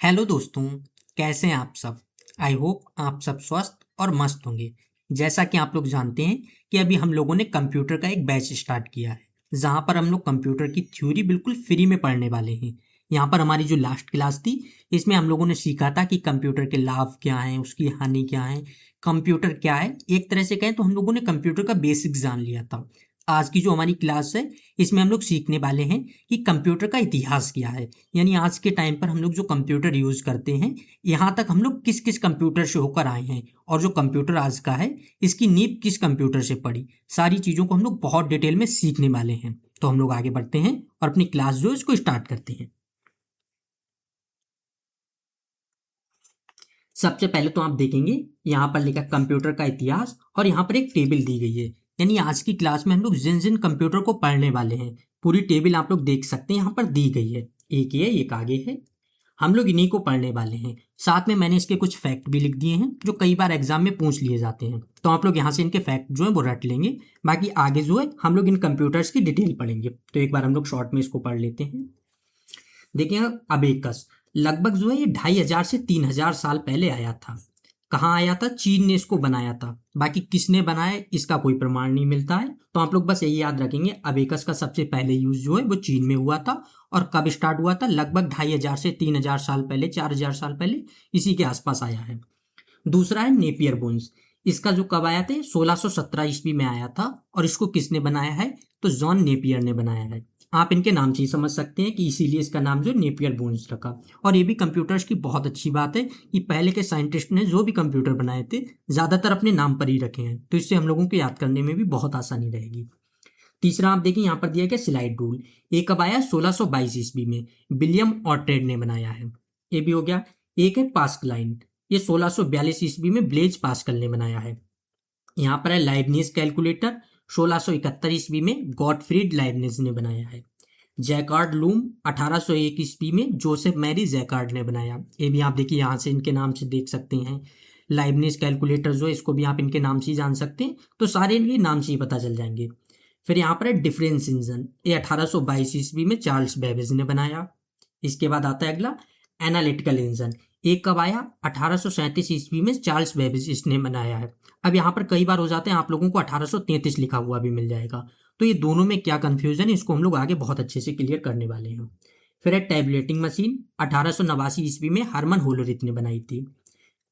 Hello दोस्तों, कैसे हैं आप सब। आई होप आप सब स्वस्थ और मस्त होंगे। जैसा कि आप लोग जानते हैं कि अभी हम लोगों ने कंप्यूटर का एक बैच स्टार्ट किया है, जहां पर हम लोग कंप्यूटर की थ्योरी बिल्कुल फ्री में पढ़ने वाले हैं। यहाँ पर हमारी जो लास्ट क्लास थी, इसमें हम लोगों ने सीखा था कि कंप्यूटर के लाभ क्या हैं, उसकी हानि क्या है, कंप्यूटर क्या है। एक तरह से कहें तो हम लोगों ने कंप्यूटर का बेसिक जान लिया था। आज की जो हमारी क्लास है, इसमें हम लोग सीखने वाले हैं कि कंप्यूटर का इतिहास क्या है। यानी आज के टाइम पर हम लोग जो कंप्यूटर यूज़ करते हैं, यहाँ तक हम लोग किस किस कंप्यूटर से होकर आए हैं, और जो कंप्यूटर आज का है, इसकी नींव किस कंप्यूटर से पड़ी। सारी चीज़ों को हम लोग बहुत डिटेल में सीखने वाले हैं। तो हम लोग आगे बढ़ते हैं और अपनी क्लास जो है इसको स्टार्ट करते हैं। सबसे पहले तो आप देखेंगे यहाँ पर लिखा कंप्यूटर का इतिहास, और यहाँ पर एक टेबल दी गई है। यानी आज की क्लास में हम लोग जिन जिन कंप्यूटर को पढ़ने वाले हैं, पूरी टेबल आप लोग देख सकते हैं यहाँ पर दी गई है। एक ये एक आगे है, हम लोग इन्हीं को पढ़ने वाले हैं। साथ में मैंने इसके कुछ फैक्ट भी लिख दिए हैं जो कई बार एग्जाम में पूछ लिए जाते हैं, तो आप लोग यहाँ से इनके फैक्ट जो है वो रट लेंगे। बाकी आगे जो है हम लोग इन कंप्यूटर्स की डिटेल पढ़ेंगे। तो एक बार हम लोग शॉर्ट में इसको पढ़ लेते हैं। देखिए, अबेकस लगभग जो है ये 2500 से 3000 साल पहले आया था। कहाँ आया था? चीन ने इसको बनाया था। बाकी किसने बनाया इसका कोई प्रमाण नहीं मिलता है, तो आप लोग बस यही याद रखेंगे, अबेकस का सबसे पहले यूज जो है वो चीन में हुआ था। और कब स्टार्ट हुआ था? लगभग 2500 से 3000 साल पहले, 4000 साल पहले, इसी के आसपास आया है। दूसरा है नेपियर बोन्स। इसका जो कब आया था? 1617 ईस्वी में आया था। और इसको किसने बनाया है? तो जॉन नेपियर ने बनाया है। आप इनके नाम से ही समझ सकते हैं कि इसीलिए इसका नाम जो नेपियर बोन्स रखा। और ये भी कंप्यूटर्स की बहुत अच्छी बात है कि पहले के साइंटिस्ट ने जो भी कंप्यूटर बनाए थे, ज़्यादातर अपने नाम पर ही रखे हैं, तो इससे हम लोगों को याद करने में भी बहुत आसानी रहेगी। तीसरा आप देखिए, यहाँ पर दिया गया स्लाइड रूल। ये कब आया? 1622 ईस्वी में विलियम ऑर्टेड ने बनाया है। ये भी हो गया। एक है पास्कल लाइन, ये 1642 ईस्वी में ब्लेज पास्कल ने बनाया है। यहाँ पर है लाइबनिज कैलकुलेटर, 1671 ईस्वी में गॉटफ्रीड लाइबनिज ने बनाया है। जैकार्ड लूम 1801 ईस्वी में जोसेफ मैरी जैकार्ड ने बनाया। ये भी आप देखिए यहाँ से इनके नाम से देख सकते हैं। लाइबनिज कैलकुलेटर जो है इसको भी आप इनके नाम से ही जान सकते हैं, तो सारे इनके नाम से ही पता चल जाएंगे। फिर यहाँ पर है डिफरेंस इंजन, ये 1822 ईस्वी में चार्ल्स बेबेज ने बनाया। इसके बाद आता है अगला एनालिटिकल इंजन। एक कब आया? 1837 ईस्वी में चार्ल्स बेबेज इसने बनाया है। अब यहाँ पर कई बार हो जाते हैं, आप लोगों को 1833 लिखा हुआ भी मिल जाएगा, तो ये दोनों में क्या कंफ्यूजन है, इसको हम लोग आगे बहुत अच्छे से क्लियर करने वाले हैं। फिर है टैबलेटिंग मशीन, 1889 ईस्वी में हरमन होलोरिथ ने बनाई थी।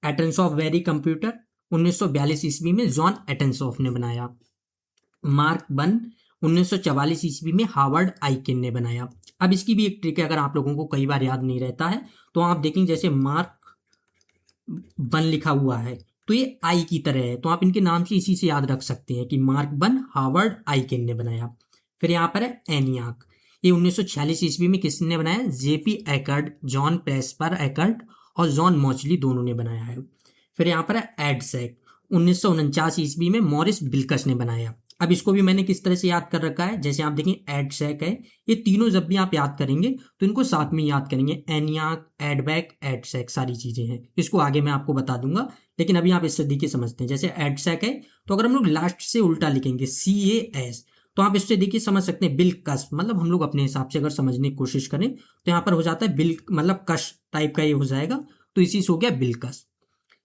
एटनसॉफ वेरी कंप्यूटर, 1942 ईस्वी में जॉन एटनसॉफ ने बनाया। मार्क वन 1944 ईस्वी में हार्वर्ड आइकिन ने बनाया। अब इसकी भी एक ट्रिक है, अगर आप लोगों को कई बार याद नहीं रहता है, तो आप देखेंगे जैसे मार्क वन लिखा हुआ है, तो ये आई की तरह है, तो आप इनके नाम से इसी से याद रख सकते हैं कि मार्क वन हार्वर्ड आइकिन ने बनाया। फिर यहाँ पर है एनियाक, ये 1946 ईस्वी में किसने बनाया? जेपी एकर्ड, जॉन प्रेस्पर एकर्ड और जॉन मॉचली दोनों ने बनाया है। फिर यहाँ पर है एडसेक, 1949 ईस्वी में मॉरिस बिल्कस ने बनाया। अब इसको भी मैंने किस तरह से याद कर रखा है, जैसे आप देखें एडसेक है, ये तीनों जब भी आप याद करेंगे तो इनको साथ में याद करेंगे। एनियाक, एडबैक, एडसेक, सारी चीजें हैं। इसको आगे मैं आपको बता दूंगा, लेकिन अभी आप इससे देखिए समझते हैं। जैसे एडसेक है, तो अगर हम लोग लास्ट से उल्टा लिखेंगे CAS, तो आप इससे देखिए समझ सकते हैं बिलकस, मतलब हम लोग अपने हिसाब से अगर समझने की कोशिश करें तो यहाँ पर हो जाता है बिल, मतलब कश टाइप का ये हो जाएगा, तो इसी से हो गया बिलकस।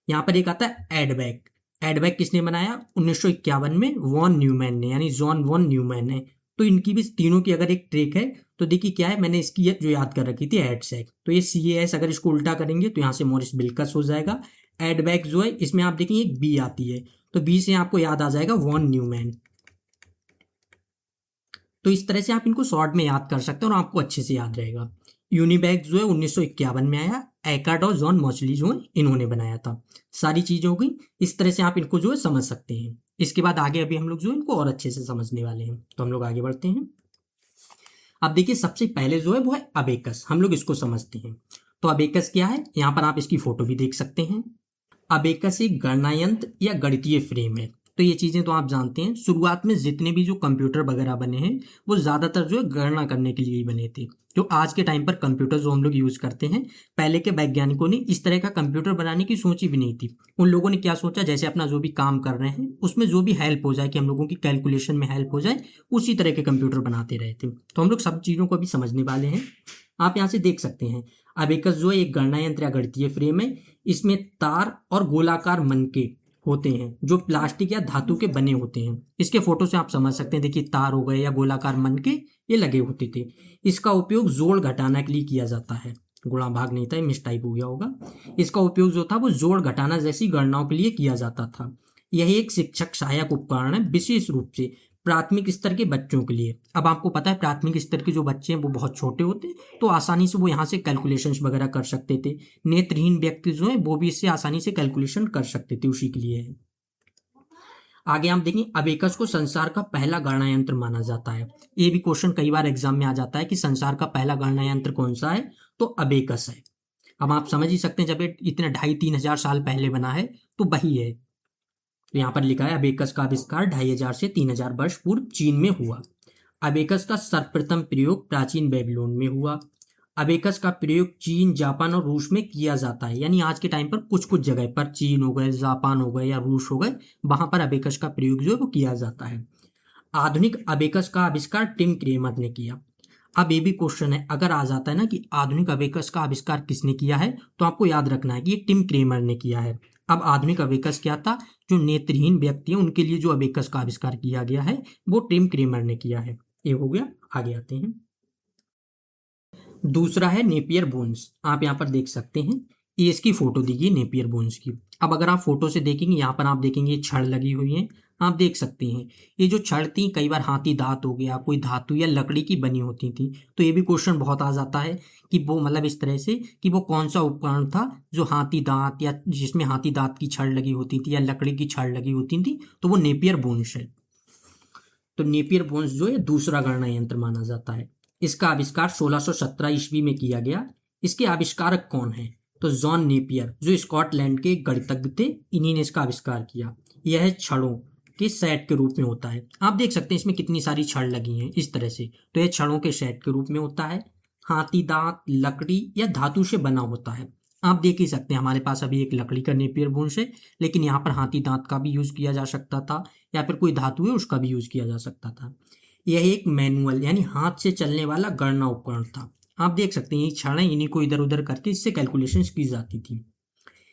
यहाँ पर एक आता है एडबैक। एडबैक किसने बनाया? 1951 में वॉन न्यूमैन ने, यानी जॉन वॉन न्यूमैन ने। तो इनकी भी तीनों की अगर एक ट्रिक है, तो देखिए क्या है, मैंने इसकी जो याद कर रखी थी एडसेक, तो ये CAS अगर इसको उल्टा करेंगे तो यहाँ से मॉरिस बिल्कस हो जाएगा। एडबैक जो है इसमें आप देखिए एक बी आती है, तो बी से आपको याद आ जाएगा वॉन न्यूमैन। तो इस तरह से आप इनको शॉर्ट में याद कर सकते हैं और आपको अच्छे से याद रहेगा। यूनिबैग जो है 1951 में आया। एकार्ड और जॉन मॉचली जो है इन्होंने बनाया था। सारी चीजें हो गई, इस तरह से आप इनको जो है समझ सकते हैं। इसके बाद आगे अभी हम लोग जो है इनको और अच्छे से समझने वाले हैं, तो हम लोग आगे बढ़ते हैं। अब देखिए सबसे पहले जो है वो है अबेकस, हम लोग इसको समझते हैं। तो अबेकस क्या है, यहाँ पर आप इसकी फोटो भी देख सकते हैं। अबेकस एक गणना यंत्र या गणितीय फ्रेम है। तो ये चीज़ें तो आप जानते हैं, शुरुआत में जितने भी जो कंप्यूटर वगैरह बने हैं वो ज़्यादातर जो है गणना करने के लिए ही बने थे। जो आज के टाइम पर कंप्यूटर जो हम लोग यूज़ करते हैं, पहले के वैज्ञानिकों ने इस तरह का कंप्यूटर बनाने की सोची भी नहीं थी। उन लोगों ने क्या सोचा, जैसे अपना जो भी काम कर रहे हैं उसमें जो भी हेल्प हो जाए, कि हम लोगों की कैलकुलेशन में हेल्प हो जाए, उसी तरह के कंप्यूटर बनाते रहे थे। तो हम लोग सब चीज़ों को भी समझने वाले हैं। आप यहाँ से देख सकते हैं अबेकस जो है एक गणना यंत्र या गणितीय फ्रेम है। इसमें तार और गोलाकार मनके होते हैं जो प्लास्टिक या धातु के बने होते हैं। इसके फोटो से आप समझ सकते हैं, देखिए तार हो गए या गोलाकार मनके ये लगे होते थे। इसका उपयोग जोड़ घटाना के लिए किया जाता है। गुणा भाग नहीं था, मिस टाइप हो गया होगा। इसका उपयोग जो था वो जोड़ घटाना जैसी गणनाओं के लिए किया जाता था। यह एक शिक्षक सहायक उपकरण है, विशेष रूप से प्राथमिक स्तर के बच्चों के लिए। अब आपको पता है प्राथमिक स्तर के जो बच्चे हैं वो बहुत छोटे होते हैं, तो आसानी से वो यहाँ से कैलकुलेशंस वगैरह कर सकते थे। नेत्रहीन व्यक्ति जो है वो भी इससे आसानी से कैलकुलेशन कर सकते थे, उसी के लिए है। आगे हम देखें, अबेकस को संसार का पहला गणना यंत्र माना जाता है। ये भी क्वेश्चन कई बार एग्जाम में आ जाता है कि संसार का पहला गणना यंत्र कौन सा है, तो अबेकस है। अब आप समझ ही सकते हैं जब ये इतने 2,500-3,000 साल पहले बना है तो वही है। तो यहाँ पर लिखा है अबेकस का आविष्कार 2,500 से 3,000 वर्ष पूर्व चीन में हुआ। अबेकस का सर्वप्रथम प्रयोग प्राचीन बेबीलोन में हुआ। अबेकस का प्रयोग चीन, जापान और रूस में किया जाता है। यानी आज के टाइम पर कुछ कुछ जगह पर, चीन हो गए, जापान हो गए या रूस हो गए, वहां पर अबेकस का प्रयोग जो है वो किया जाता है। आधुनिक अबेकस का आविष्कार टिम क्रेमर ने किया। अब ये भी क्वेश्चन है, अगर आ जाता है ना कि आधुनिक अबेकस का आविष्कार किसने किया है, तो आपको याद रखना है कि ये टिम क्रेमर ने किया है। अब आधुनिक अबेकस क्या था, जो नेत्रहीन व्यक्ति हैं उनके लिए जो अबेकस का आविष्कार किया गया है वो टिम क्रेमर ने किया है। ये हो गया। आगे आते हैं, दूसरा है नेपियर बोन्स। आप यहाँ पर देख सकते हैं, ये इसकी फोटो दी गई नेपियर बोन्स की। अब अगर आप फोटो से देखेंगे, यहाँ पर आप देखेंगे छड़ लगी हुई है, आप देख सकते हैं। ये जो छड़ थी कई बार हाथी दांत हो गया, कोई धातु या लकड़ी की बनी होती थी। तो ये भी क्वेश्चन बहुत आ जाता है कि वो मतलब इस तरह से कि वो कौन सा उपकरण था जो हाथी दांत या जिसमें हाथी दांत की छड़ लगी होती थी या लकड़ी की छड़ लगी होती थी, तो वो नेपियर बोन्स है। तो नेपियर बोन्स जो है दूसरा गणना यंत्र माना जाता है। इसका आविष्कार 1617 ईस्वी में किया गया। इसके आविष्कारक कौन है, तो जॉन नेपियर जो स्कॉटलैंड के गणितज्ञ थे, इन्हीं ने इसका आविष्कार किया। यह छड़ों के सेट के रूप में होता है। आप देख सकते हैं इसमें कितनी सारी छड़ लगी हैं इस तरह से, तो यह छड़ों के सेट के रूप में होता है। हाथी दांत, लकड़ी या धातु से बना होता है। आप देख ही सकते हैं हमारे पास अभी एक लकड़ी का नेपियर बोन्स है, लेकिन यहाँ पर हाथी दांत का भी यूज किया जा सकता था या फिर कोई धातु है उसका भी यूज किया जा सकता था। यह एक मैनुअल यानी हाथ से चलने वाला गणना उपकरण था। आप देख सकते हैं ये छड़ें, इन्हीं को इधर उधर करके इससे कैलकुलेशंस की जाती थी।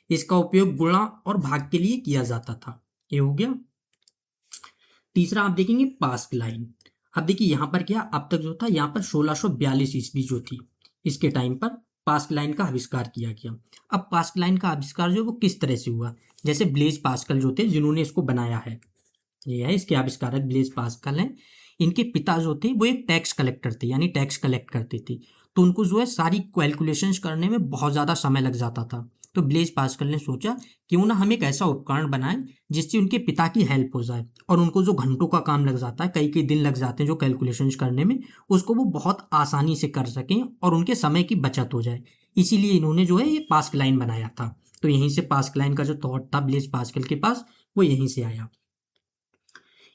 इसका उपयोग गुणा और भाग के लिए किया जाता था। ये हो गया। तीसरा आप देखेंगे पास्क लाइन। अब देखिए यहाँ पर क्या, अब तक जो था यहाँ पर 1642 ईस्वी जो थी इसके टाइम पर पास्क लाइन का आविष्कार किया गया। अब पास्क लाइन का आविष्कार जो वो किस तरह से हुआ, जैसे ब्लेज पास्कल जो थे जिन्होंने इसको बनाया है, ये है इसके आविष्कारक ब्लेज पास्कल हैं। इनके पिता जो थे वो एक टैक्स कलेक्टर थे, यानी टैक्स कलेक्ट करते थे, तो उनको जो है सारी कैलकुलेशंस करने में बहुत ज़्यादा समय लग जाता था। तो ब्लेज पास्कल ने सोचा क्यों ना हम एक ऐसा उपकरण बनाएं जिससे उनके पिता की हेल्प हो जाए, और उनको जो घंटों का काम लग जाता है, कई कई दिन लग जाते हैं जो कैलकुलेशंस करने में, उसको वो बहुत आसानी से कर सकें और उनके समय की बचत हो जाए। इसीलिए इन्होंने जो है ये पास्क लाइन बनाया था। तो यहीं से पास्क लाइन का जो थॉट था ब्लेज पास्कल के पास वो यहीं से आया।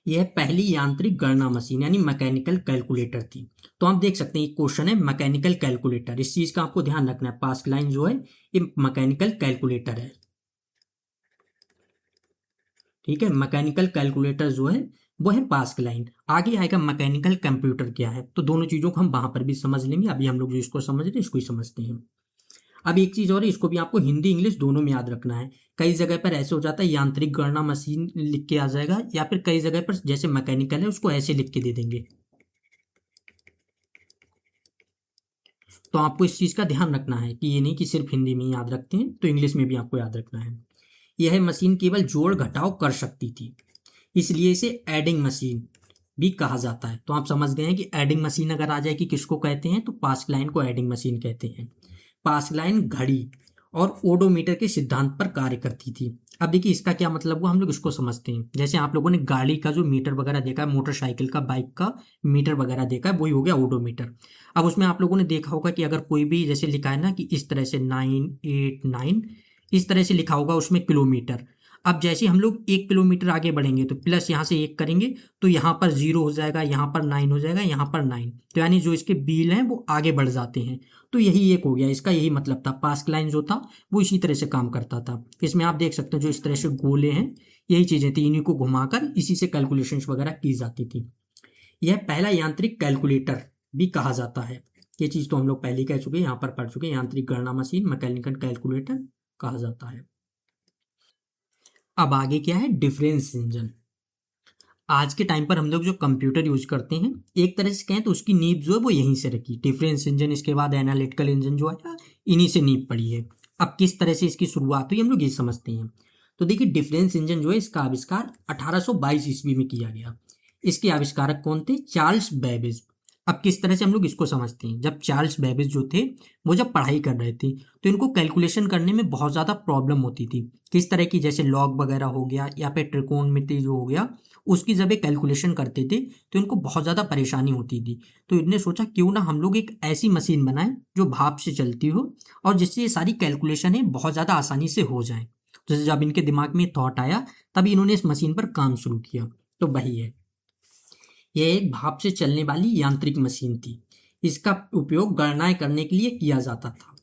यह पहली यांत्रिक गणना मशीन यानी मैकेनिकल कैलकुलेटर थी। तो आप देख सकते हैं एक क्वेश्चन है मैकेनिकल कैलकुलेटर, इस चीज का आपको ध्यान रखना है। पास्क लाइन जो है ये मैकेनिकल कैलकुलेटर है, ठीक है। मैकेनिकल कैलकुलेटर जो है वो है पास्क लाइन। आगे आएगा मैकेनिकल कंप्यूटर क्या है, तो दोनों चीजों को हम वहां पर भी समझ लेंगे। अभी हम लोग जो इसको समझ रहे हैं इसको ही समझते हैं। अब एक चीज और है, इसको भी आपको हिंदी इंग्लिश दोनों में याद रखना है। कई जगह पर ऐसे हो जाता है यांत्रिक गणना मशीन लिख के आ जाएगा, या फिर कई जगह पर जैसे मैकेनिकल है उसको ऐसे लिख के दे देंगे। तो आपको इस चीज का ध्यान रखना है कि ये नहीं कि सिर्फ हिंदी में ही याद रखते हैं, तो इंग्लिश में भी आपको याद रखना है। यह मशीन केवल जोड़ घटाव कर सकती थी, इसलिए इसे एडिंग मशीन भी कहा जाता है। तो आप समझ गए हैं कि एडिंग मशीन अगर आ जाए कि किसको कहते हैं, तो पास्क लाइन को एडिंग मशीन कहते हैं। पास्क लाइन घड़ी और ओडोमीटर के सिद्धांत पर कार्य करती थी। अब देखिए इसका क्या मतलब हुआ, हम लोग इसको समझते हैं। जैसे आप लोगों ने गाड़ी का जो मीटर वगैरह देखा है, मोटरसाइकिल का, बाइक का मीटर वगैरह देखा है, वही हो गया ओडोमीटर। अब उसमें आप लोगों ने देखा होगा कि अगर कोई भी जैसे लिखा है ना कि इस तरह से 989 इस तरह से लिखा होगा उसमें किलोमीटर। अब जैसे हम लोग 1 किलोमीटर आगे बढ़ेंगे तो प्लस यहाँ से 1 करेंगे तो यहाँ पर 0 हो जाएगा, यहाँ पर 9 हो जाएगा, यहाँ पर 9, तो यानी जो इसके बिल हैं वो आगे बढ़ जाते हैं। तो यही एक हो गया, इसका यही मतलब था। पास्क लाइन जो था वो इसी तरह से काम करता था। इसमें आप देख सकते हो जो इस तरह से गोले हैं यही चीजें थी, इन्हीं को घुमाकर इसी से कैलकुलेशंस वगैरह की जाती थी। यह पहला यांत्रिक कैलकुलेटर भी कहा जाता है। ये चीज़ तो हम लोग पहले ही कह चुके हैं, यहाँ पर पढ़ चुके हैं, यांत्रिक गणना मशीन मैकेनिकल कैलकुलेटर कहा जाता है। अब आगे क्या है, डिफरेंस इंजन। आज के टाइम पर हम लोग जो कंप्यूटर यूज करते हैं, एक तरह से कहें तो उसकी नींव जो है वो यहीं से रखी, डिफरेंस इंजन, इसके बाद एनालिटिकल इंजन जो है इन्हीं से नींव पड़ी है। अब किस तरह से इसकी शुरुआत हुई हम लोग ये समझते हैं। तो देखिए, डिफरेंस इंजन जो है इसका आविष्कार 1822 ईस्वी में किया गया। इसके आविष्कारक कौन थे, चार्ल्स बेबेज। अब किस तरह से हम लोग इसको समझते हैं, जब चार्ल्स बेबेज जो थे वो जब पढ़ाई कर रहे थे तो इनको कैलकुलेशन करने में बहुत ज़्यादा प्रॉब्लम होती थी। किस तरह की, जैसे लॉग वगैरह हो गया या फिर त्रिकोणमिति जो हो गया, उसकी जब ये कैलकुलेशन करते थे तो इनको बहुत ज़्यादा परेशानी होती थी। तो इनने सोचा क्यों ना हम लोग एक ऐसी मशीन बनाएं जो भाप से चलती हो और जिससे ये सारी कैलकुलेशन है बहुत ज़्यादा आसानी से हो जाए। तो जब इनके दिमाग में थॉट आया तभी इन्होंने इस मशीन पर काम शुरू किया। तो वही है, यह एक भाप से चलने वाली यांत्रिक मशीन थी। इसका उपयोग गणनाएं करने के लिए किया जाता था।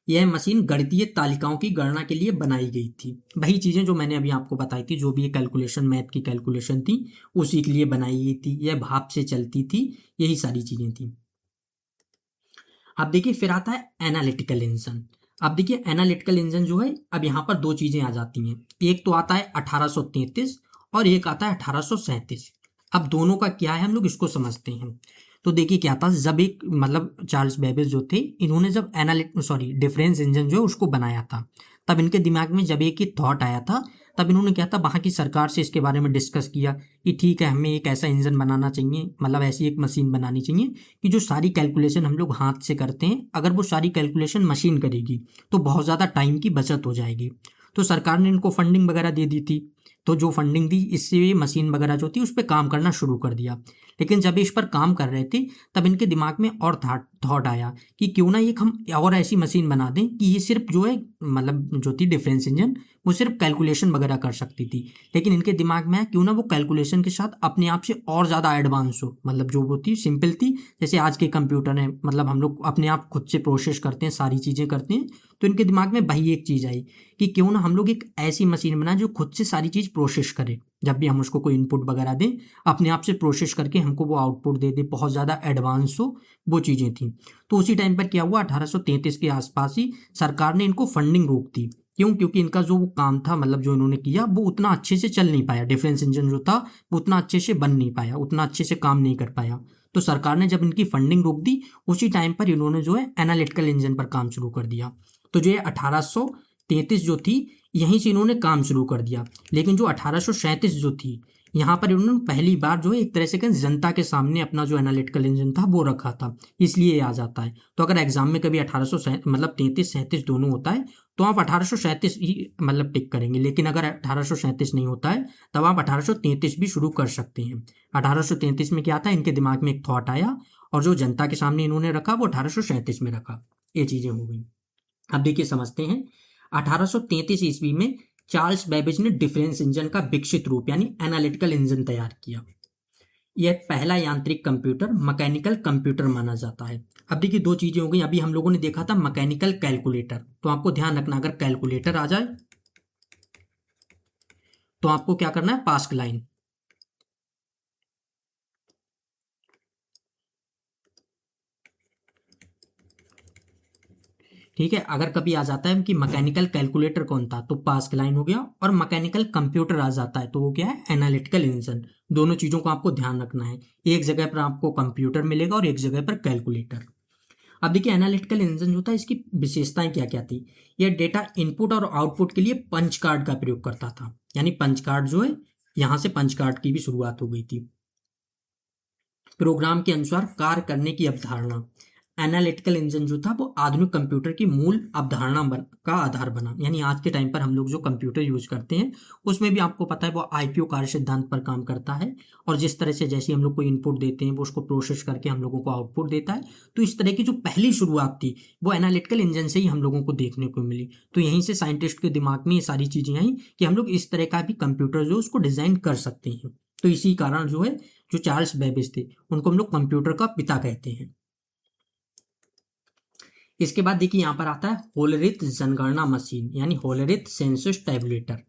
यह मशीन गणितीय तालिकाओं की गणना के लिए बनाई गई थी। वही चीज़ें जो मैंने अभी आपको बताई थी, जो भी ये कैलकुलेशन, मैथ की कैलकुलेशन थी, उसी के लिए बनाई गई थी। यह भाप से चलती थी, यही सारी चीज़ें थी। अब देखिए, फिर आता है एनालिटिकल इंजन। अब देखिए, एनालिटिकल इंजन जो है, अब यहाँ पर दो चीज़ें आ जाती हैं। एक तो आता है 1833 और एक आता है 1837। अब दोनों का क्या है हम लोग इसको समझते हैं। तो देखिए क्या था, जब एक मतलब चार्ल्स बेबेज जो थे, इन्होंने जब डिफरेंस इंजन जो है उसको बनाया था, तब इनके दिमाग में जब एक ही थॉट आया था, तब इन्होंने क्या था, वहाँ की सरकार से इसके बारे में डिस्कस किया कि ठीक है, हमें एक ऐसा इंजन बनाना चाहिए, मतलब ऐसी एक मशीन बनानी चाहिए कि जो सारी कैलकुलेशन हम लोग हाथ से करते हैं, अगर वो सारी कैलकुलेशन मशीन करेगी तो बहुत ज़्यादा टाइम की बचत हो जाएगी। तो सरकार ने इनको फंडिंग वगैरह दे दी थी। तो जो फंडिंग दी, इससे ये मशीन वगैरह जो थी उस पर काम करना शुरू कर दिया। लेकिन जब इस पर काम कर रहे थे तब इनके दिमाग में और थॉट आया कि क्यों ना एक हम और ऐसी मशीन बना दें कि ये सिर्फ जो है, मतलब जो थी डिफरेंस इंजन, वो सिर्फ कैलकुलेशन वगैरह कर सकती थी। लेकिन इनके दिमाग में आया क्यों ना वो कैलकुलेशन के साथ अपने आप से और ज़्यादा एडवांस हो, मतलब जो वो थी सिंपल थी, जैसे आज के कंप्यूटर है, मतलब हम लोग अपने आप खुद से प्रोसेस करते हैं, सारी चीज़ें करते हैं। तो इनके दिमाग में वही एक चीज़ आई कि क्यों ना हम लोग एक ऐसी मशीन बनाएं जो खुद से सारी चीज़ प्रोसेस करे। जब भी हम उसको कोई इनपुट वगैरह दें, अपने आप से प्रोसेस करके हमको वो आउटपुट दे दे, बहुत ज़्यादा एडवांस हो, वो चीज़ें थी। तो उसी टाइम पर क्या हुआ, 1833 के आसपास ही सरकार ने इनको फंडिंग रोक दी। क्यों, क्योंकि इनका जो वो काम था, मतलब जो इन्होंने किया, वो उतना अच्छे से चल नहीं पाया। डिफरेंस इंजन जो था वो उतना अच्छे से बन नहीं पाया, उतना अच्छे से काम नहीं कर पाया। तो सरकार ने जब इनकी फंडिंग रोक दी, उसी टाइम पर इन्होंने जो है एनालिटिकल इंजन पर काम शुरू कर दिया। तो जो है 1833 जो थी, यहीं से इन्होंने काम शुरू कर दिया। लेकिन जो 1837 जो थी, यहाँ पर इन्होंने पहली बार जो है एक तरह से कहें जनता के सामने अपना जो एनालिटिकल इंजन था वो रखा था, इसलिए ये आ जाता है। तो अगर एग्जाम में कभी 1800 मतलब 33-37 दोनों होता है तो आप 1837 ही मतलब टिक करेंगे। लेकिन अगर 1837 नहीं होता है तब आप 1833 भी शुरू कर सकते हैं। 1833 में क्या था, इनके दिमाग में एक थॉट आया और जो जनता के सामने इन्होंने रखा वो 1837 में रखा। ये चीज़ें हो गई। अब देखिए समझते हैं, 1833 ईस्वी में चार्ल्स बेबेज ने डिफरेंस इंजन का विकसित रूप यानी एनालिटिकल इंजन तैयार किया। यह पहला यांत्रिक कंप्यूटर मैकेनिकल कंप्यूटर माना जाता है। अब देखिए दो चीजें हो गई, अभी हम लोगों ने देखा था मैकेनिकल कैलकुलेटर, तो आपको ध्यान रखना अगर कैलकुलेटर आ जाए तो आपको क्या करना है, पास्क लाइन। ठीक है, अगर कभी आ जाता है कि मैकेनिकल कैलकुलेटर कौन था तो पास्क लाइन हो गया, और मैकेनिकल कंप्यूटर आ जाता है तो वो क्या है, एनालिटिकल इंजन। दोनों चीजों को आपको ध्यान रखना है, एक जगह पर आपको कंप्यूटर मिलेगा और एक जगह पर कैलकुलेटर। अब देखिए एनालिटिकल इंजन जो था, इसकी विशेषताएं क्या क्या थी। यह डेटा इनपुट और आउटपुट के लिए पंच कार्ड का प्रयोग करता था, यानी पंच कार्ड जो है, यहां से पंच कार्ड की भी शुरुआत हो गई थी। प्रोग्राम के अनुसार कार्य करने की अवधारणा, एनालिटिकल इंजन जो था वो आधुनिक कंप्यूटर की मूल अवधारणा का आधार बना। यानी आज के टाइम पर हम लोग जो कंप्यूटर यूज करते हैं उसमें भी आपको पता है वो आईपीओ कार्य सिद्धांत पर काम करता है। और जिस तरह से जैसे हम लोग को इनपुट देते हैं वो उसको प्रोसेस करके हम लोगों को आउटपुट देता है, तो इस तरह की जो पहली शुरुआत थी वो एनालिटिकल इंजन से ही हम लोगों को देखने को मिली। तो यहीं से साइंटिस्ट के दिमाग में ये सारी चीजें आई कि हम लोग इस तरह का भी कंप्यूटर जो उसको डिजाइन कर सकते हैं। तो इसी कारण जो है, जो चार्ल्स बेबेज थे उनको हम लोग कंप्यूटर का पिता कहते हैं। इसके बाद देखिए यहाँ पर आता है होलरिथ जनगणना मशीन, यानी होलरिथ सेंसस टैबुलेटर,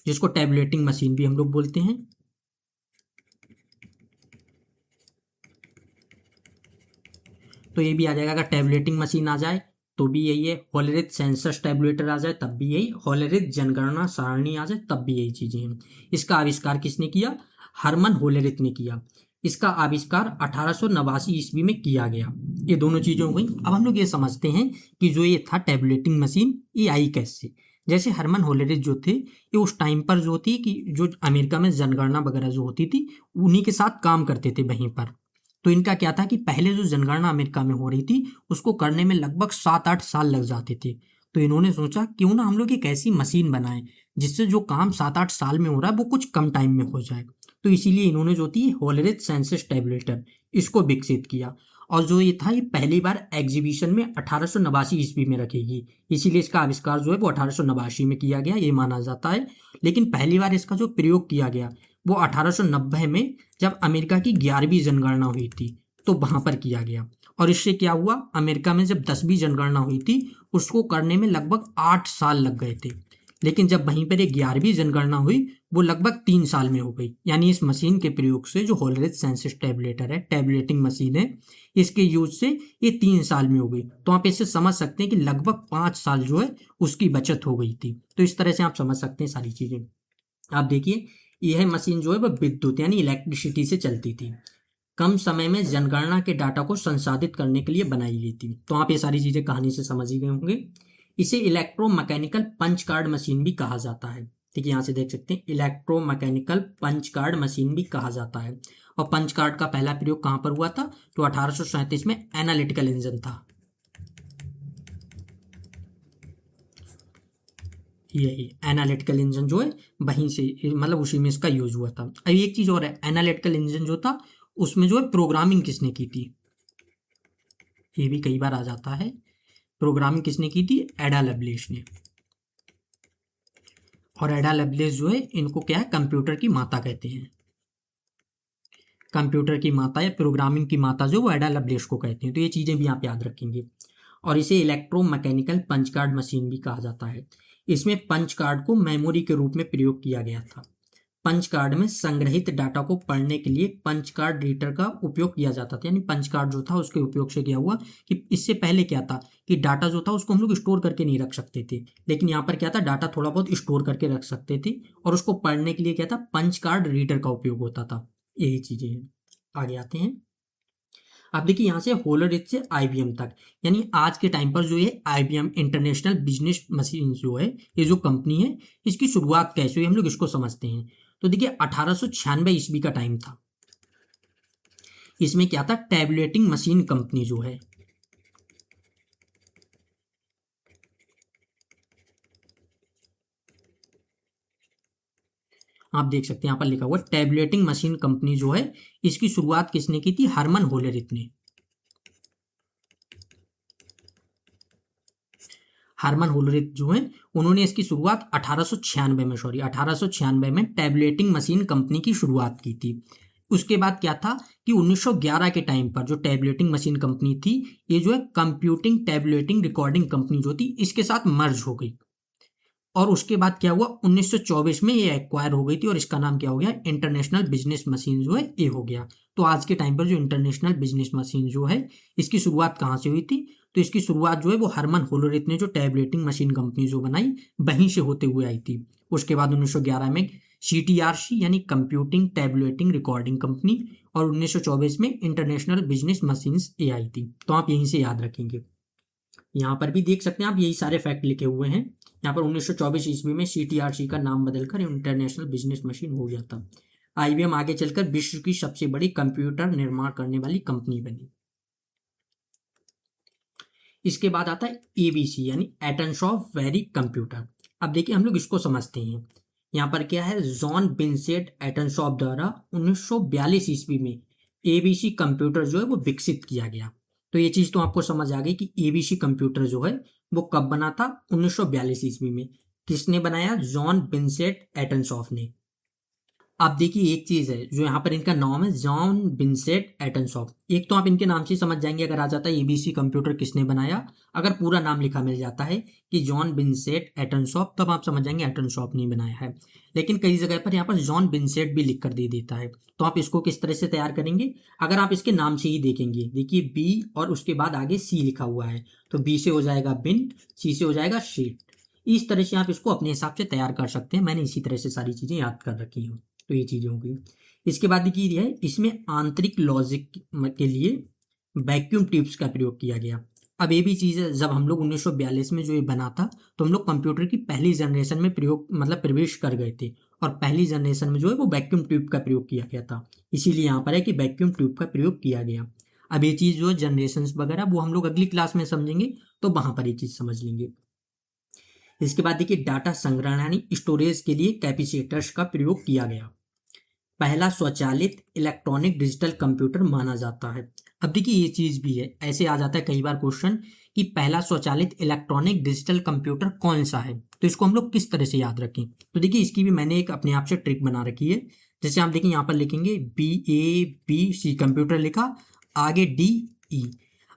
जिसको टैबुलेटिंग मशीन भी हम लोग बोलते हैं। तो ये भी आ जाएगा। अगर टैबुलेटिंग मशीन आ जाए तो भी यही है। होलेरिथ सेंसस टैबुलेटर आ जाए तब भी यही। होलेरिथ जनगणना सारणी आ जाए तब भी यही चीजें हैं। इसका आविष्कार किसने किया? हरमन होलेरिथ ने किया। इसका आविष्कार 1889 ईस्वी में किया गया। ये दोनों चीजें हो गई। अब हम लोग ये समझते हैं कि जो ये था टैबुलेटिंग मशीन, ये आई कैसे। जैसे हरमन होलेरिथ जो थे, ये उस टाइम पर जो थी कि जो अमेरिका में जनगणना वगैरह जो होती थी उन्हीं के साथ काम करते थे वहीं पर। तो इनका क्या था कि पहले जो जनगणना अमेरिका में हो रही थी उसको करने में लगभग 7-8 साल लग जाते थे। तो इन्होंने सोचा क्यों ना हम लोग एक ऐसी मशीन बनाएं जिससे जो काम 7-8 साल में हो रहा है वो कुछ कम टाइम में हो जाए। तो इसीलिए इन्होंने जो थी होलेरिथ सेंसस टैबुलेटर इसको विकसित किया। और जो ये था, ये पहली बार एग्जीबिशन में 1889 ईस्वी में रखेगी। इसीलिए इसका आविष्कार जो है वो 1889 में किया गया, ये माना जाता है। लेकिन पहली बार इसका जो प्रयोग किया गया वो 1890 में, जब अमेरिका की 11वीं जनगणना हुई थी तो वहां पर किया गया। और इससे क्या हुआ, अमेरिका में जब 10वीं जनगणना हुई थी उसको करने में लगभग 8 साल लग गए थे। लेकिन जब वहीं पर एक 11वीं जनगणना हुई वो लगभग 3 साल में हो गई। यानी इस मशीन के प्रयोग से, जो होलेरिथ सेंसस टैबुलेटर है, टैबुलेटिंग मशीन है, इसके यूज से ये 3 साल में हो गई। तो आप इससे समझ सकते हैं कि लगभग 5 साल जो है उसकी बचत हो गई थी। तो इस तरह से आप समझ सकते हैं सारी चीजें। आप देखिए, यह मशीन जो है वह विद्युत यानी इलेक्ट्रिसिटी से चलती थी। कम समय में जनगणना के डाटा को संसाधित करने के लिए बनाई गई थी। तो आप ये सारी चीजें कहानी से समझ ही गए होंगे। इसे इलेक्ट्रोमैकेनिकल पंच कार्ड मशीन भी कहा जाता है। ठीक है, यहाँ से देख सकते हैं, इलेक्ट्रोमैकेनिकल पंच कार्ड मशीन भी कहा जाता है। और पंच कार्ड का पहला प्रयोग कहाँ पर हुआ था? तो 1837 में एनालिटिकल इंजन था। यही एनालिटिकल इंजन जो है वहीं से, मतलब उसी में इसका यूज हुआ था। अब एक चीज और है, एनालिटिकल इंजन जो था उसमें जो है प्रोग्रामिंग किसने की थी? ये भी कई बार आ जाता है। प्रोग्रामिंग किसने की थी? एडा लवलेस ने। और एडा लवलेस जो है, इनको क्या है, कंप्यूटर की माता कहते हैं। कंप्यूटर की माता या प्रोग्रामिंग की माता जो, वो एडा लवलेस को कहते हैं। तो ये चीजें भी आप याद रखेंगे। और इसे इलेक्ट्रोमैकेनिकल पंच कार्ड मशीन भी कहा जाता है। इसमें पंच कार्ड को मेमोरी के रूप में प्रयोग किया गया था। पंच कार्ड में संग्रहित डाटा को पढ़ने के लिए पंच कार्ड रीडर का उपयोग किया जाता था। यानी पंच कार्ड जो था उसके उपयोग से क्या हुआ कि इससे पहले क्या था कि डाटा जो था उसको हम लोग स्टोर करके नहीं रख सकते थे। लेकिन यहाँ पर क्या था, डाटा थोड़ा बहुत स्टोर करके रख सकते थे और उसको पढ़ने के लिए क्या था, पंच कार्ड रीडर का उपयोग होता था। यही चीजें हैं। आगे आते हैं। अब देखिए, यहाँ से होलोरिथ से आईबीएम तक, यानी आज के टाइम पर जो ये आईबीएम इंटरनेशनल बिजनेस मशीन जो है, ये जो कंपनी है, इसकी शुरुआत कैसे हुई हम लोग इसको समझते हैं। तो देखिए, 1896 ईस्वी का टाइम था। इसमें क्या था, टैबुलेटिंग मशीन कंपनी जो है, आप देख सकते हैं यहाँ पर लिखा हुआ टैबुलेटिंग मशीन कंपनी जो है, इसकी शुरुआत किसने की थी? हरमन होलेरिथ ने। हरमन होलेरिथ जो है, उन्होंने इसकी शुरुआत 1896 में टैबुलेटिंग मशीन कंपनी की शुरुआत की थी। उसके बाद क्या था कि 1911 के टाइम पर जो टैबुलेटिंग मशीन कंपनी थी, ये जो है कंप्यूटिंग टैबुलेटिंग रिकॉर्डिंग कंपनी जो थी इसके साथ मर्ज हो गई। और उसके बाद क्या हुआ, 1924 में ये एक्वायर हो गई थी और इसका नाम क्या हो गया, इंटरनेशनल बिजनेस मशीन जो है ये हो गया। तो आज के टाइम पर जो इंटरनेशनल बिजनेस मशीन जो है, इसकी शुरुआत कहाँ से हुई थी? तो इसकी शुरुआत जो है वो हरमन होलोरिथ ने जो टैबुलेटिंग मशीन कंपनी जो बनाई वहीं से होते हुए आई थी। उसके बाद 1911 में CTRC यानी कंप्यूटिंग टैबुलेटिंग रिकॉर्डिंग कंपनी, और 1924 में इंटरनेशनल बिजनेस मशीन्स ये आई थी। तो आप यहीं से याद रखेंगे। यहाँ पर भी देख सकते हैं आप, यही सारे फैक्ट लिखे हुए हैं। यहाँ पर 1924 ईस्वी में CTRC का नाम बदलकर इंटरनेशनल बिजनेस मशीन हो गया था। IBM आगे चलकर विश्व की सबसे बड़ी कंप्यूटर निर्माण करने वाली कंपनी बनी। इसके बाद आता है ABC यानी एटनसॉफ्ट वेरी कंप्यूटर। अब देखिए, हम लोग इसको समझते हैं। यहाँ पर क्या है, जॉन विंसेंट एटनसॉफ्ट द्वारा 1942 ईस्वी में ABC कंप्यूटर जो है वो विकसित किया गया। तो ये चीज तो आपको समझ आ गई कि ABC कंप्यूटर जो है वो कब बना था, 1942 ईस्वी में। किसने बनाया? जॉन विंसेंट एटनसॉफ्ट ने। आप देखिए एक चीज़ है जो यहाँ पर इनका नाम है जॉन विंसेंट एटनसॉफ। एक तो आप इनके नाम से ही समझ जाएंगे अगर आ जाता है एबीसी कंप्यूटर किसने बनाया। अगर पूरा नाम लिखा मिल जाता है कि जॉन विंसेंट एटनसॉफ तब आप समझ जाएंगे एटनसॉफ नहीं बनाया है। लेकिन कई जगह पर यहाँ पर जॉन विंसेंट भी लिख कर दे देता है। तो आप इसको किस तरह से तैयार करेंगे, अगर आप इसके नाम से ही देखेंगे, देखिए बी और उसके बाद आगे सी लिखा हुआ है, तो बी से हो जाएगा बिन, सी से हो जाएगा शीट। इस तरह से आप इसको अपने हिसाब से तैयार कर सकते हैं। मैंने इसी तरह से सारी चीज़ें याद कर रखी हूँ। तो ये चीज़ें हो गई। इसके बाद देखिए है इसमें आंतरिक लॉजिक के लिए वैक्यूम ट्यूब्स का प्रयोग किया गया। अब ये भी चीज़ है, जब हम लोग 1942 में जो ये बना था तो हम लोग कंप्यूटर की पहली जनरेशन में प्रयोग मतलब प्रवेश कर गए थे, और पहली जनरेशन में जो है वो वैक्यूम ट्यूब का प्रयोग किया गया था। इसीलिए यहाँ पर है कि वैक्यूम ट्यूब का प्रयोग किया गया। अब ये चीज़ जो है जनरेशन वगैरह वो हम लोग अगली क्लास में समझेंगे, तो वहाँ पर ये चीज़ समझ लेंगे। इसके बाद देखिए डाटा संग्रहण यानी स्टोरेज के लिए कैपेसिटर्स का प्रयोग किया गया। पहला स्वचालित इलेक्ट्रॉनिक डिजिटल कंप्यूटर माना जाता है। अब देखिए ये चीज़ भी है, ऐसे आ जाता है कई बार क्वेश्चन कि पहला स्वचालित इलेक्ट्रॉनिक डिजिटल कंप्यूटर कौन सा है, तो इसको हम लोग किस तरह से याद रखें। तो देखिए इसकी भी मैंने एक अपने आप से ट्रिक बना रखी है। जैसे आप देखिए यहाँ पर लिखेंगे BABC कंप्यूटर लिखा, आगे DE।